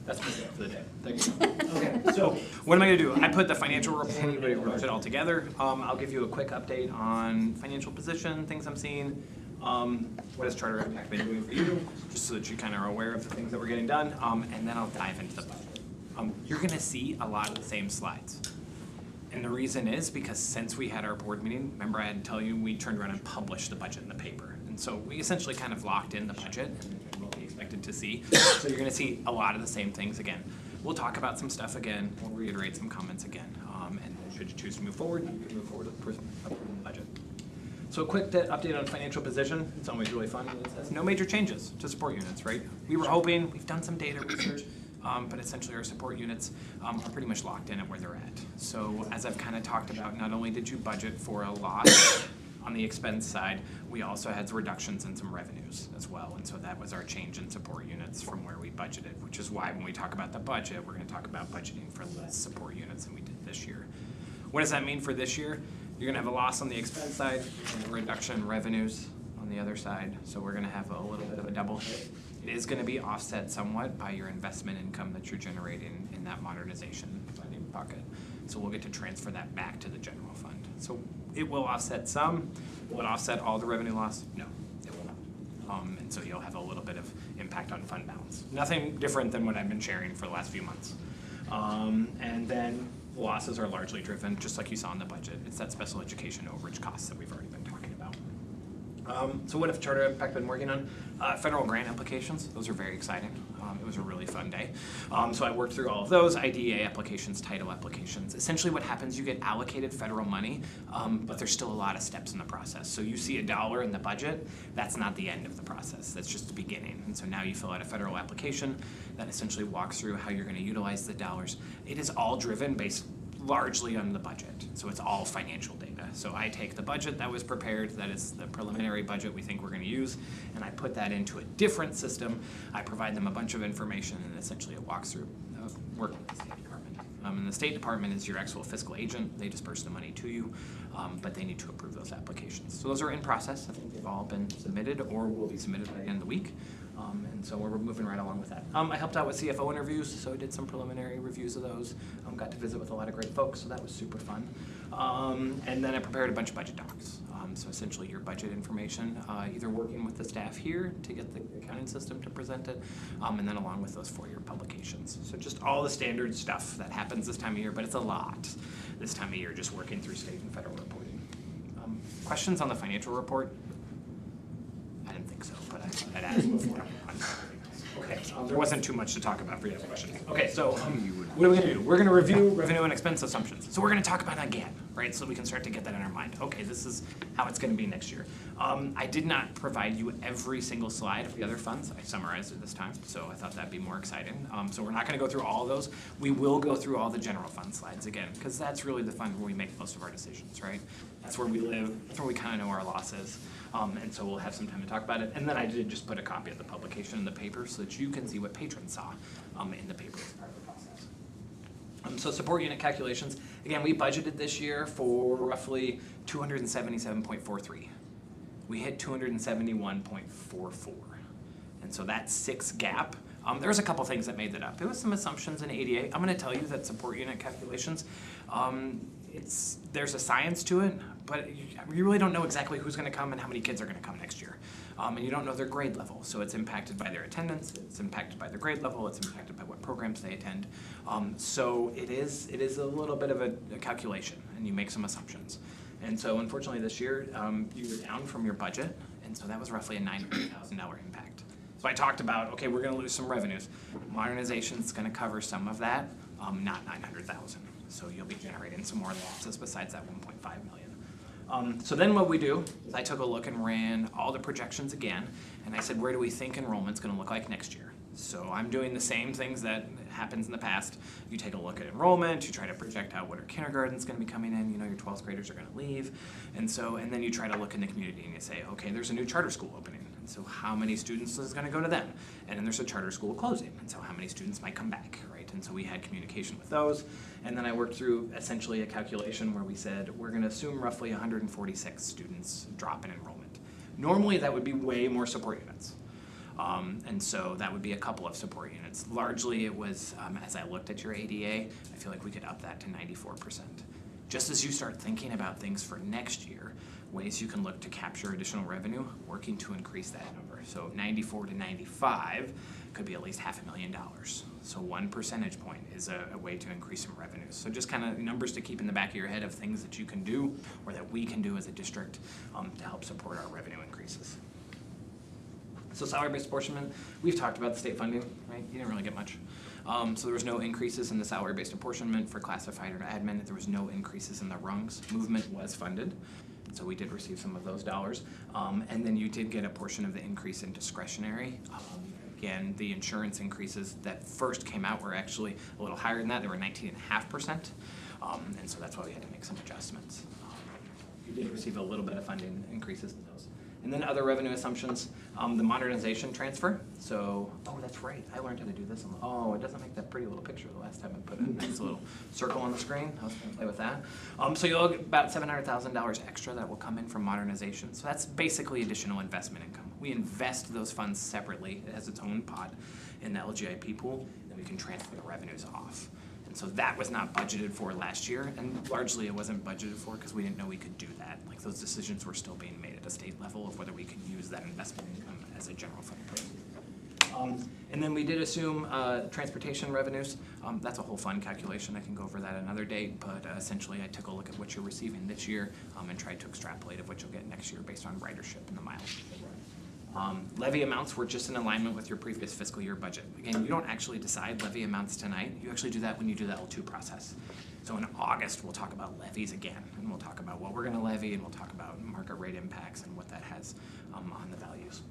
That's my for the day. Thank you. Okay, so what am I gonna do? I put the financial report, wrote it all together. I'll give you a quick update on financial position, things I'm seeing. What has Charter Impact been doing for you, just so that you kind of are aware of the things that we're getting done, and then I'll dive into the budget. You're gonna see a lot of the same slides. And the reason is because since we had our board meeting, remember I had to tell you, we turned around and published the budget in the paper. And so we essentially kind of locked in the budget and what we expected to see. So you're gonna see a lot of the same things again. We'll talk about some stuff again, we'll reiterate some comments again. And should you choose to move forward, you can move forward with the budget. So a quick update on financial position. It's always really fun. It says no major changes to support units, right? We were hoping, we've done some data research, but essentially our support units are pretty much locked in at where they're at. So as I've kind of talked about, not only did you budget for a loss on the expense side, we also had reductions in some revenues as well. And so that was our change in support units from where we budgeted, which is why when we talk about the budget, we're going to talk about budgeting for less support units than we did this year. What does that mean for this year? You're gonna have a loss on the expense side, and a reduction in revenues on the other side. So we're gonna have a little bit of a double hit. It is gonna be offset somewhat by your investment income that you're generating in that modernization funding bucket. So we'll get to transfer that back to the general fund. So it will offset some. Will it offset all the revenue loss? No, it will not. And so you'll have a little bit of impact on fund balance. Nothing different than what I've been sharing for the last few months. And then losses are largely driven, just like you saw in the budget. It's that special education overage costs that we've already been talking about. So what have Charter Impact been working on? Federal grant applications, those are very exciting. It was a really fun day. So I worked through all of those, IDEA applications, title applications. Essentially what happens, you get allocated federal money, but there's still a lot of steps in the process. So you see $1 in the budget, that's not the end of the process, that's just the beginning. And so now you fill out a federal application that essentially walks through how you're gonna utilize the dollars. It is all driven based largely on the budget, so it's all financial data. So I take the budget that was prepared, that is the preliminary budget we think we're going to use, and I put that into a different system. I provide them a bunch of information, and essentially it walks through working with the State Department. And the State Department is your actual fiscal agent. They disperse the money to you, but they need to approve those applications. So those are in process. I think they've all been submitted or will be submitted by the end of the week. And so we're moving right along with that. I helped out with CFO interviews, so I did some preliminary reviews of those. Got to visit with a lot of great folks, so that was super fun. And then I prepared a bunch of budget docs. So essentially your budget information, either working with the staff here to get the accounting system to present it, and then along with those for your publications. So just all the standard stuff that happens this time of year, but it's a lot this time of year, just working through state and federal reporting. Questions on the financial report? I didn't think so, but I'd ask before. Okay, there wasn't too much to talk about for you to have questions. Okay, so what are we gonna do? We're gonna review revenue and expense assumptions. So we're gonna talk about it again, right? So we can start to get that in our mind. Okay, this is how it's gonna be next year. I did not provide you every single slide of the other funds. I summarized it this time, so I thought that'd be more exciting. So we're not gonna go through all of those. We will go through all the general fund slides again, because that's really the fund where we make most of our decisions, right? That's where we live, that's where we kinda know our losses. And so we'll have some time to talk about it. And then I did just put a copy of the publication in the paper so that you can see what patrons saw in the paper as part of the process. So support unit calculations, again, we budgeted this year for roughly 277.43. We hit 271.44. And so that 6 gap, there's a couple things that made that up. There was some assumptions in ADA. I'm gonna tell you that support unit calculations, there's a science to it, but you really don't know exactly who's gonna come and how many kids are gonna come next year. And you don't know their grade level, so it's impacted by their attendance, it's impacted by their grade level, it's impacted by what programs they attend. So it is a little bit of a calculation, and you make some assumptions. And so unfortunately this year, you were down from your budget, and so that was roughly a $900,000 impact. So I talked about, okay, we're gonna lose some revenues. Modernization's gonna cover some of that, not 900,000. So you'll be generating some more losses besides that 1.5 million. So then what we do is I took a look and ran all the projections again, and I said, where do we think enrollment's gonna look like next year? So I'm doing the same things that happens in the past. You take a look at enrollment, you try to project out what our kindergarten's gonna be coming in, you know your 12th graders are gonna leave. And then you try to look in the community and you say, okay, there's a new charter school opening. And so how many students is gonna go to them? And then there's a charter school closing. And so how many students might come back, right? And so we had communication with those. And then I worked through essentially a calculation where we said, we're gonna assume roughly 146 students drop in enrollment. Normally that would be way more support units. And so that would be a couple of support units. Largely it was, as I looked at your ADA, I feel like we could up that to 94%. Just as you start thinking about things for next year, ways you can look to capture additional revenue, working to increase that number. So 94 to 95 could be at least $500,000. So 1 percentage point is a way to increase some revenues. So just kind of numbers to keep in the back of your head of things that you can do or that we can do as a district to help support our revenue increases. So salary-based apportionment, we've talked about the state funding, right? You didn't really get much. So there was no increases in the salary-based apportionment for classified or admin. There was no increases in the rungs. Movement was funded, so we did receive some of those dollars. And then you did get a portion of the increase in discretionary. Again, the insurance increases that first came out were actually a little higher than that. They were 19.5%. And so that's why we had to make some adjustments. You did receive a little bit of funding increases in those. And then other revenue assumptions, the modernization transfer. So, oh, that's right. I learned how to do this. Oh, it doesn't make that pretty little picture the last time I put a nice little circle on the screen. I was going to play with that. So you'll get about $700,000 extra that will come in from modernization. So that's basically additional investment income. We invest those funds separately. It has its own pot in the LGIP pool, and we can transfer the revenues off. And so that was not budgeted for last year, and largely it wasn't budgeted for because we didn't know we could do that. Like those decisions were still being made at a state level of whether we could use that investment income as a general fund. And then we did assume transportation revenues. That's a whole fund calculation. I can go over that another day, but essentially I took a look at what you're receiving this year and tried to extrapolate of what you'll get next year based on ridership and the miles. Levy amounts were just in alignment with your previous fiscal year budget. Again, you don't actually decide levy amounts tonight. You actually do that when you do the L2 process. So in August, we'll talk about levies again, and we'll talk about what we're gonna levy, and we'll talk about market rate impacts and what that has on the values.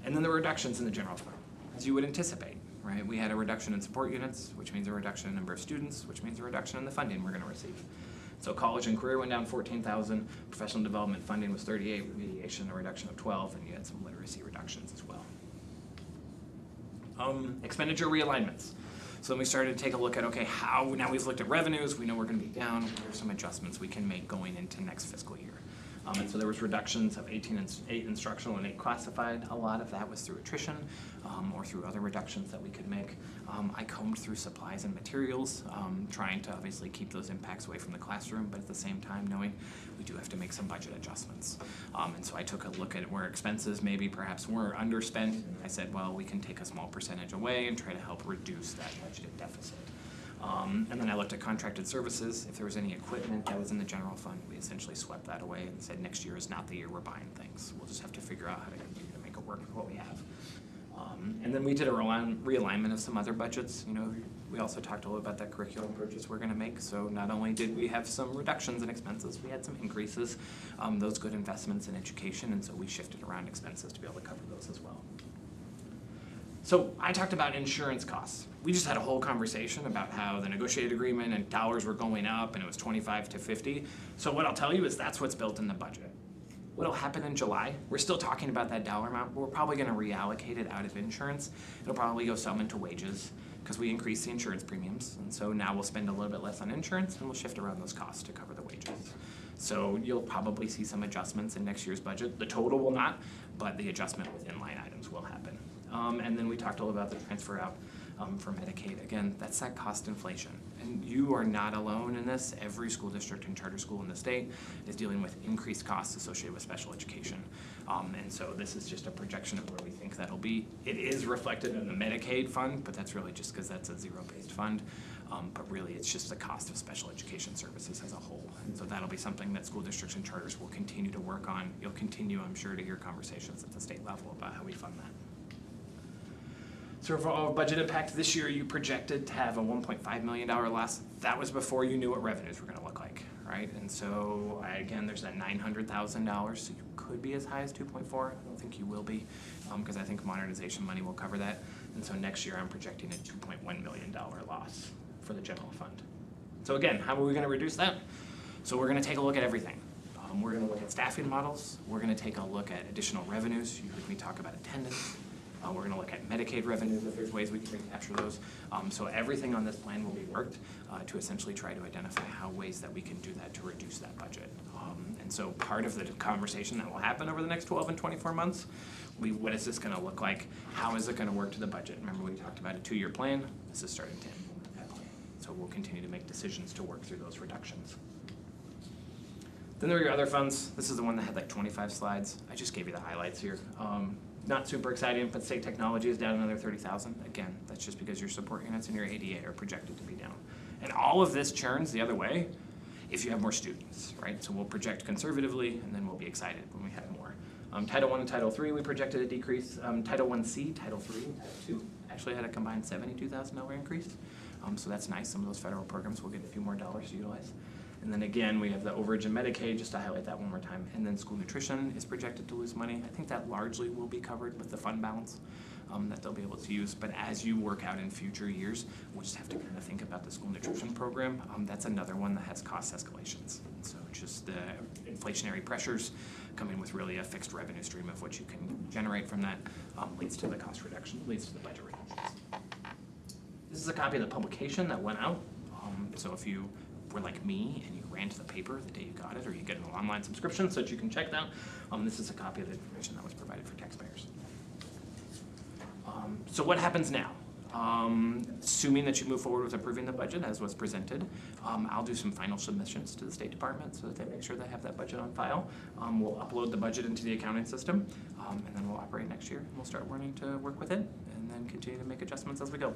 And then the reductions in the general fund, as you would anticipate, right? We had a reduction in support units, which means a reduction in number of students, which means a reduction in the funding we're gonna receive. So college and career went down 14,000, professional development funding was 38, remediation a reduction of 12, and you had some literacy reductions as well. Expenditure realignments. So then we started to take a look at, okay, how, now we've looked at revenues, we know we're gonna be down, what are some adjustments we can make going into next fiscal year? And so there was reductions of 8 instructional and 8 classified. A lot of that was through attrition or through other reductions that we could make. I combed through supplies and materials, trying to obviously keep those impacts away from the classroom, but at the same time knowing we do have to make some budget adjustments. And so I took a look at where expenses maybe perhaps were underspent. And I said, well, we can take a small percentage away and try to help reduce that budgeted deficit. And then I looked at contracted services. If there was any equipment that was in the general fund, we essentially swept that away and said next year is not the year we're buying things. We'll just have to figure out how to continue to make it work with what we have. And then we did a realignment of some other budgets. You know, we also talked a little about that curriculum purchase we're gonna make. So not only did we have some reductions in expenses, we had some increases, those good investments in education, and so we shifted around expenses to be able to cover those as well. So I talked about insurance costs. We just had a whole conversation about how the negotiated agreement and dollars were going up and it was 25 to 50. So what I'll tell you is that's what's built in the budget. What'll happen in July, we're still talking about that dollar amount, but we're probably gonna reallocate it out of insurance. It'll probably go some into wages because we increased the insurance premiums. And so now we'll spend a little bit less on insurance and we'll shift around those costs to cover the wages. So you'll probably see some adjustments in next year's budget. The total will not, but the adjustment within line items will happen. And then we talked a little about the transfer out for Medicaid. Again, that's that cost inflation. And you are not alone in this. Every school district and charter school in the state is dealing with increased costs associated with special education. And so this is just a projection of where we think that'll be. It is reflected in the Medicaid fund, but that's really just because that's a zero-based fund. But really, it's just the cost of special education services as a whole. And so that'll be something that school districts and charters will continue to work on. You'll continue, I'm sure, to hear conversations at the state level about how we fund that. So for all budget impact this year, you projected to have a $1.5 million loss. That was before you knew what revenues were gonna look like, right? And so, again, there's that $900,000, so you could be as high as 2.4. I don't think you will be, because I think modernization money will cover that. And so next year, I'm projecting a $2.1 million loss for the general fund. So again, how are we gonna reduce that? So we're gonna take a look at everything. We're gonna look at staffing models. We're gonna take a look at additional revenues. You heard me talk about attendance. We're gonna look at Medicaid revenues if there's ways we can recapture those. So everything on this plan will be worked to essentially try to identify how ways that we can do that to reduce that budget. And so part of the conversation that will happen over the next 12 and 24 months, what is this gonna look like? How is it gonna work to the budget? Remember we talked about a 2-year plan. This is starting to implement that plan. So we'll continue to make decisions to work through those reductions. Then there are your other funds. This is the one that had like 25 slides. I just gave you the highlights here. Not super exciting, but state technology is down another 30,000. Again, that's just because your support units and your ADA are projected to be down. And all of this churns the other way if you have more students, right? So we'll project conservatively, and then we'll be excited when we have more. Title I and Title III, we projected a decrease. Title I-C, Title III, and Title II actually had a combined $72,000 increase. So that's nice. Some of those federal programs will get a few more dollars to utilize. And then again, we have the overage in Medicaid, just to highlight that one more time. And then school nutrition is projected to lose money. I think that largely will be covered with the fund balance that they'll be able to use. But as you work out in future years, we'll just have to kind of think about the school nutrition program. That's another one that has cost escalations. So just the inflationary pressures coming with really a fixed revenue stream of what you can generate from that leads to the cost reduction, leads to the budget reductions. This is a copy of the publication that went out. So if you were like me and you ran to the paper the day you got it, or you get an online subscription so that you can check that, this is a copy of the information that was provided for taxpayers. So what happens now? Assuming that you move forward with approving the budget as was presented, I'll do some final submissions to the State Department so that they make sure they have that budget on file. We'll upload the budget into the accounting system, and then we'll operate next year. And we'll start learning to work with it, and then continue to make adjustments as we go.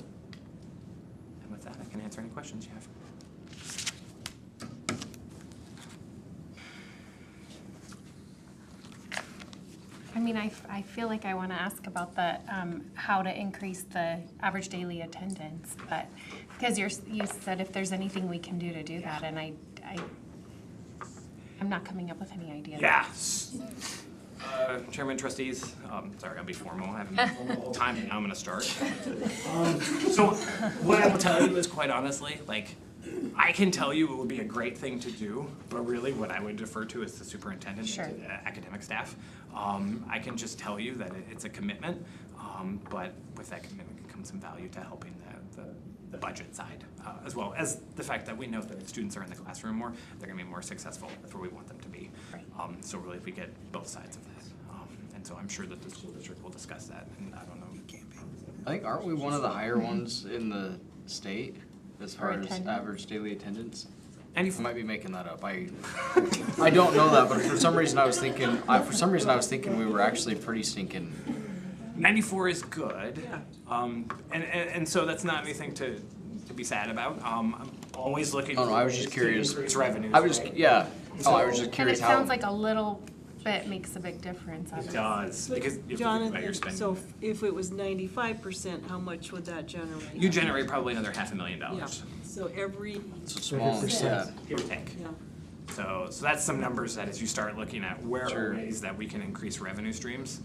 And with that, I can answer any questions you have. I mean, I feel like I want to ask about the, how to increase the average daily attendance, but, because you said if there's anything we can do to do that, and I'm not coming up with any ideas. Yeah. Chairman, trustees, sorry, I'll be formal. I haven't been formal the whole time, and now I'm gonna start. So what I will tell you is, quite honestly, like, I can tell you it would be a great thing to do, but really what I would defer to is the superintendent Sure. and to the academic staff. I can just tell you that it's a commitment, but with that commitment comes some value to helping the budget side, as well as the fact that we know that if students are in the classroom more, they're gonna be more successful. That's where we want them to be. Right. So really, if we get both sides of that. And so I'm sure that the school district will discuss that, and I don't know. I think, aren't we one of the higher ones in the state as far For as attendance? average daily attendance? And I might be making that up. I don't know that, but for some reason I was thinking we were actually pretty stinking. 94 is good, and so that's not anything to be sad about. I'm always looking. Oh, no, I was for just ways to curious. increase revenues. I was just, yeah. Oh, I was just And it curious how. sounds like a little bit makes a big difference. It obviously. does, because you have to think about your Jonathan, spending. so if it was 95%, how much would that generate? You generate probably another $500,000. Yeah, so every, It's a small, yeah. Give or take. yeah. So that's some numbers that as you start looking at where Sure. are ways that we can increase revenue streams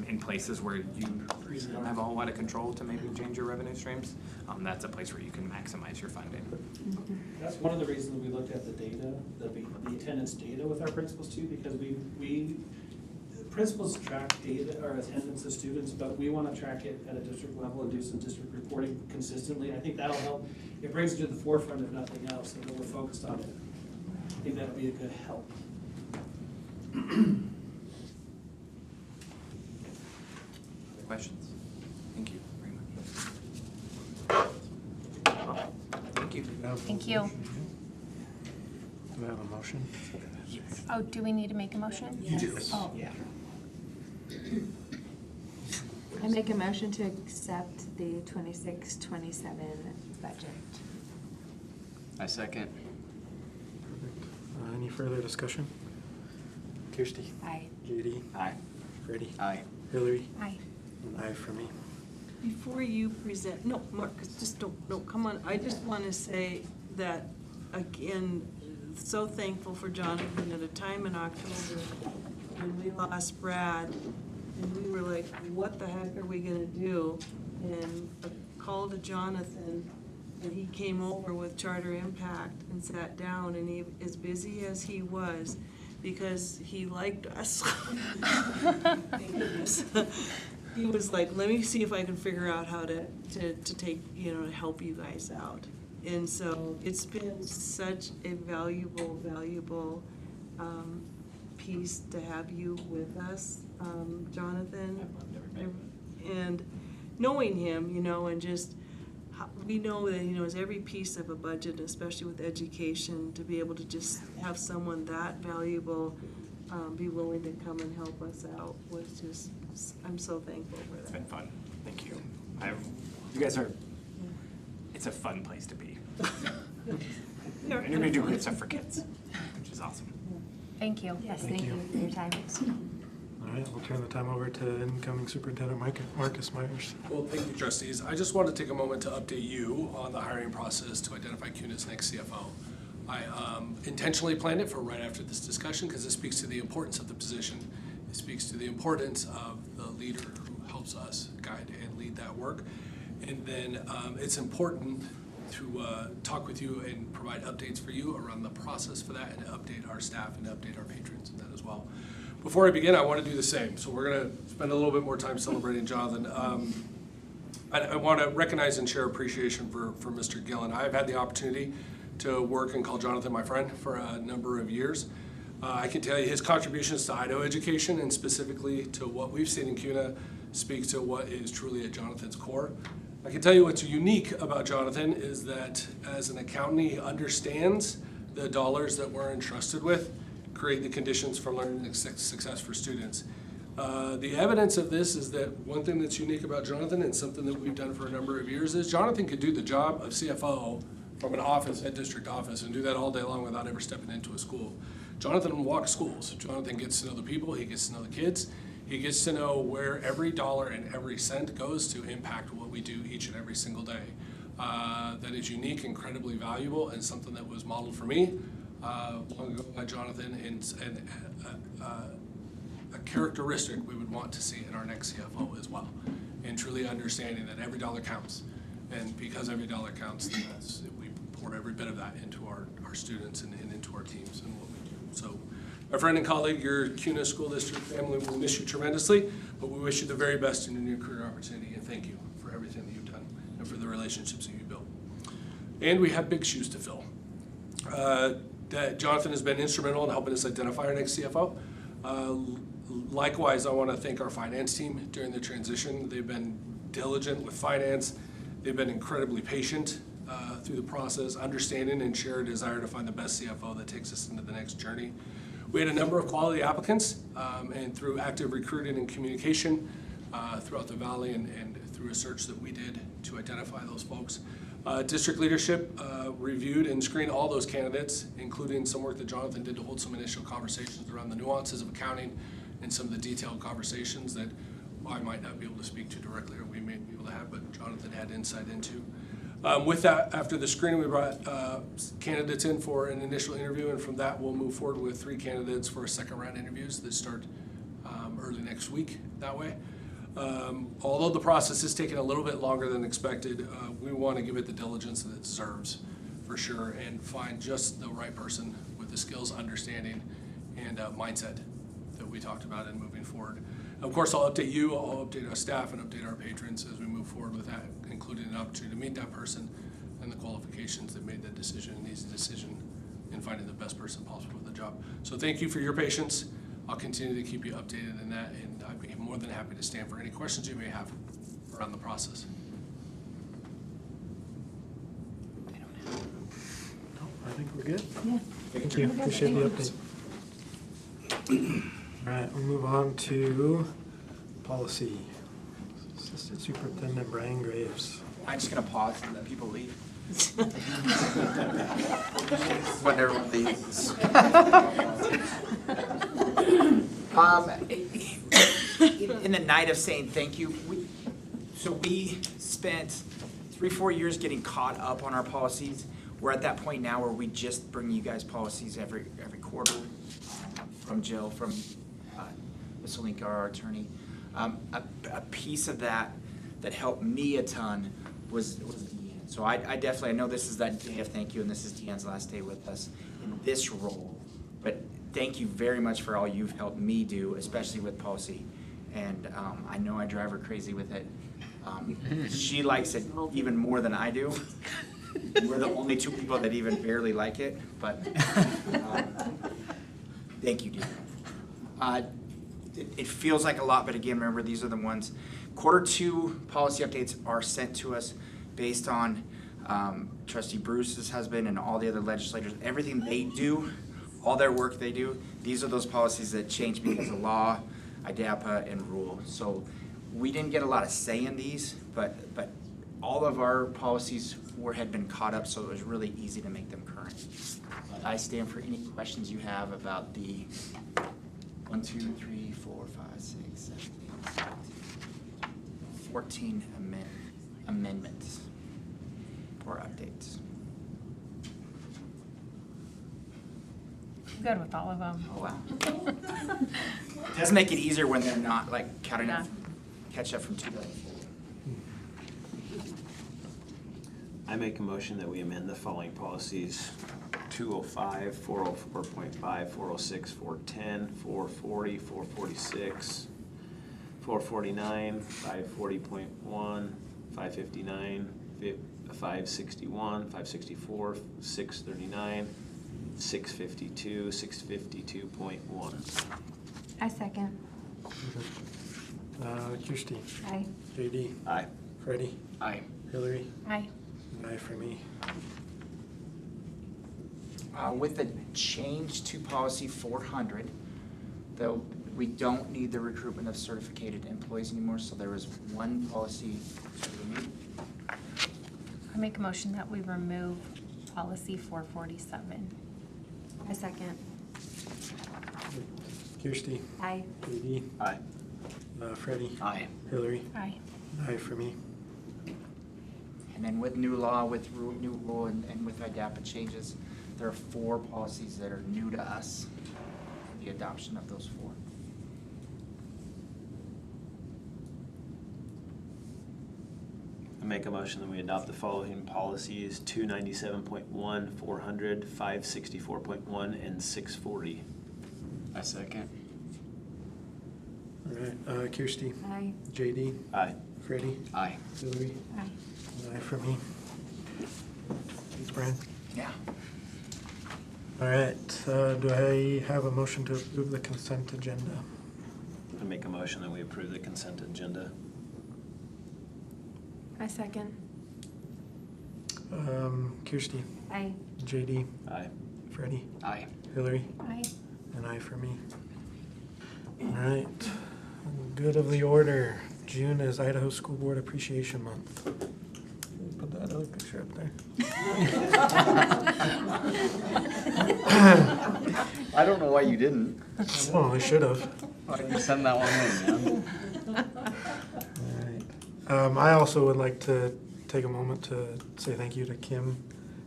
in places where you really don't have a whole lot of control to maybe change your revenue streams, that's a place where you can maximize your funding. That's one of the reasons we looked at the data, the attendance data with our principals too, because principals track data or attendance of students, but we want to track it at a district level and do some district reporting consistently. I think that'll help. It brings it to the forefront if nothing else, so that we're focused on it. I think that'll be a good help. Other questions? Thank you very much. Thank you. Thank you. Do we have a motion? Oh, do we need to make a motion? You do. Oh. Yeah. I make a motion to accept the 26-27 budget. I second. Perfect. Any further discussion? Kirsty? Aye. JD? Aye. Freddie? Aye. Hillary? Aye. An aye for me. Before you present, no, Marcus, just don't, no, come on. I just want to say that, again, so thankful for Jonathan at a time in October when we lost Brad. And we were like, what the heck are we gonna do? And a call to Jonathan, and he came over with Charter Impact and sat down, and he, as busy as he was, because he liked us. Thank goodness. He was like, let me see if I can figure out how to take, to help you guys out. And so it's been such a valuable piece to have you with us, Jonathan. And knowing him, and just, we know that he knows every piece of a budget, especially with education, to be able to just have someone that valuable be willing to come and help us out was just, I'm so thankful for that. It's been fun. Thank you. You guys are, it's a fun place to be. And you're gonna do great stuff for kids, which is awesome. Thank you. Yes, thank you for your time. All right, we'll turn the time over to incoming Superintendent Marcus Myers. Well, thank you, trustees. I just wanted to take a moment to update you on the hiring process to identify Kuna's next CFO. I intentionally planned it for right after this discussion because it speaks to the importance of the position. It speaks to the importance of the leader who helps us guide and lead that work. And then it's important to talk with you and provide updates for you around the process for that and to update our staff and to update our patrons in that as well. Before I begin, I want to do the same. So we're going to spend a little bit more time celebrating Jonathan. I want to recognize and share appreciation for Mr. Gillen. I've had the opportunity to work and call Jonathan my friend for a number of years. I can tell you his contributions to Idaho education and specifically to what we've seen in Kuna speak to what is truly at Jonathan's core. I can tell you what's unique about Jonathan is that as an accountant, he understands the dollars that we're entrusted with create the conditions for learning and success for students. The evidence of this is that one thing that's unique about Jonathan and something that we've done for a number of years is Jonathan could do the job of CFO from an office, a district office, and do that all day long without ever stepping into a school. Jonathan walks schools. Jonathan gets to know the people, he gets to know the kids, he gets to know where every dollar and every cent goes to impact what we do each and every single day. That is unique, incredibly valuable, and something that was modeled for me long ago by Jonathan, and a characteristic we would want to see in our next CFO as well, and truly understanding that every dollar counts. And because every dollar counts, then we pour every bit of that into our students and into our teams and what we do. So, my friend and colleague, your Kuna School District family will miss you tremendously, but we wish you the very best in your new career opportunity, and thank you for everything that you've done and for the relationships that you built. And we have big shoes to fill. That Jonathan has been instrumental in helping us identify our next CFO. Likewise, I want to thank our finance team during the transition. They've been diligent with finance. They've been incredibly patient through the process, understanding and share a desire to find the best CFO that takes us into the next journey. We had a number of quality applicants, and through active recruiting and communication throughout the valley and through a search that we did to identify those folks. District leadership reviewed and screened all those candidates, including some work that Jonathan did to hold some initial conversations around the nuances of accounting and some of the detailed conversations that I might not be able to speak to directly, or we may be able to have, but Jonathan had insight into. With that, after the screening, we brought candidates in for an initial interview, and from that, we'll move forward with 3 candidates for a second round interviews that start early next week that way. Although the process is taking a little bit longer than expected, we want to give it the diligence that it deserves for sure, and find just the right person with the skills, understanding, and mindset that we talked about in moving forward. Of course, I'll update you, I'll update our staff, and update our patrons as we move forward with that, including an opportunity to meet that person and the qualifications that made that decision and needs a decision in finding the best person possible for the job. So thank you for your patience. I'll continue to keep you updated in that, and I'd be more than happy to stand for any questions you may have around the process. No, I think we're good. Yeah. Thank you, appreciate the update. All right, we'll move on to policy. Assistant Superintendent Brian Graves. I'm just gonna pause and let people leave. When everyone leaves. In the night of saying thank you, we spent 3-4 years getting caught up on our policies. We're at that point now where we just bring you guys policies every quarter from Jill, from Ms. Olinka, our attorney. A piece of that helped me a ton was Deanne. So I definitely, I know this is that day of thank you, and this is Deanne's last day with us in this role. But thank you very much for all you've helped me do, especially with policy. And I know I drive her crazy with it. She likes it even more than I do. We're the only 2 people that even barely like it, but thank you, Deanne. It feels like a lot, but again, remember, these are the ones. Q2 policy updates are sent to us based on Trustee Bruce's husband and all the other legislators, everything they do, all their work they do. These are those policies that change because of law, IDAPA, and rule. So we didn't get a lot of say in these, but all of our policies had been caught up, so it was really easy to make them current. But I stand for any questions you have about the 1, 2, 3, 4, 5, 6, 7, 8, 14 amendments or updates. I'm good with all of them. Oh, wow. It does make it easier when they're not like counting up, catch up from 2004. I make a motion that we amend the following policies: 205, 404.5, 406, 410, 440, 446, 449, 540.1, 559, 561, 564, 639, 652, 652.1. I second. Kirsty. Aye. JD. Aye. Freddie. Aye. Hillary. Aye. An aye for me. With the change to policy 400, though, We don't need the recruitment of certificated employees anymore, so there is one policy to remove. I make a motion that we remove policy 447. A second. Kirsty, Aye. JD, Aye. Freddie, Aye. Hillary, Aye. aye for me. And then with new law, with new rule, and with IDAPA changes, there are 4 policies that are new to us, the adoption of those 4. I make a motion that we adopt the following policies: 297.1, 400, 564.1, and 640. I second. All right, Kirsty, Aye. JD, Aye. Freddie, Aye. Hillary, Aye. and aye for me. Thanks, Brian. Yeah. All right, do I have a motion to approve the consent agenda? I make a motion that we approve the consent agenda. A second. Kirsty, Aye. JD, Aye. Freddie, Aye. Hillary, Aye. and aye for me. All right, good of the order. June is Idaho School Board Appreciation Month. Put that other picture up there. I don't know why you didn't. Oh, I should have. Why didn't you send that one in, man? All right. I also would like to take a moment to say thank you to Kim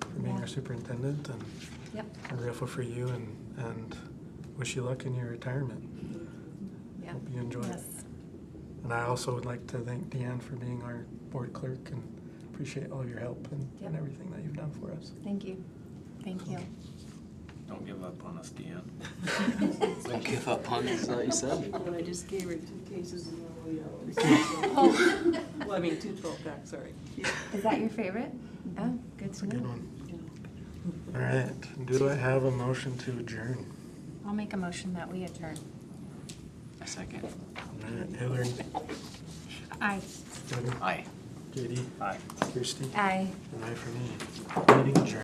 for being Yeah. our superintendent, and Yep. I'm grateful for you, and wish you luck in your retirement. Yep. Hope you enjoy it. Yes. And I also would like to thank Deanne for being our board clerk, and appreciate all your help and Yep. everything that you've done for us. Thank you. Thank you. Don't give up on us, Deanne. Don't give up on us, is that what you said? When I just gave her 2 cases of yellow yellows. Oh. Well, I mean, 2 12-pack, sorry. Is that your favorite? Oh, good to Good know. one. All right, do I have a motion to adjourn? I'll make a motion that we adjourn. I second. All right, Hillary, Aye. Freddie, Aye. JD, Aye. Kirsty, Aye. and aye for me. Meeting adjourned.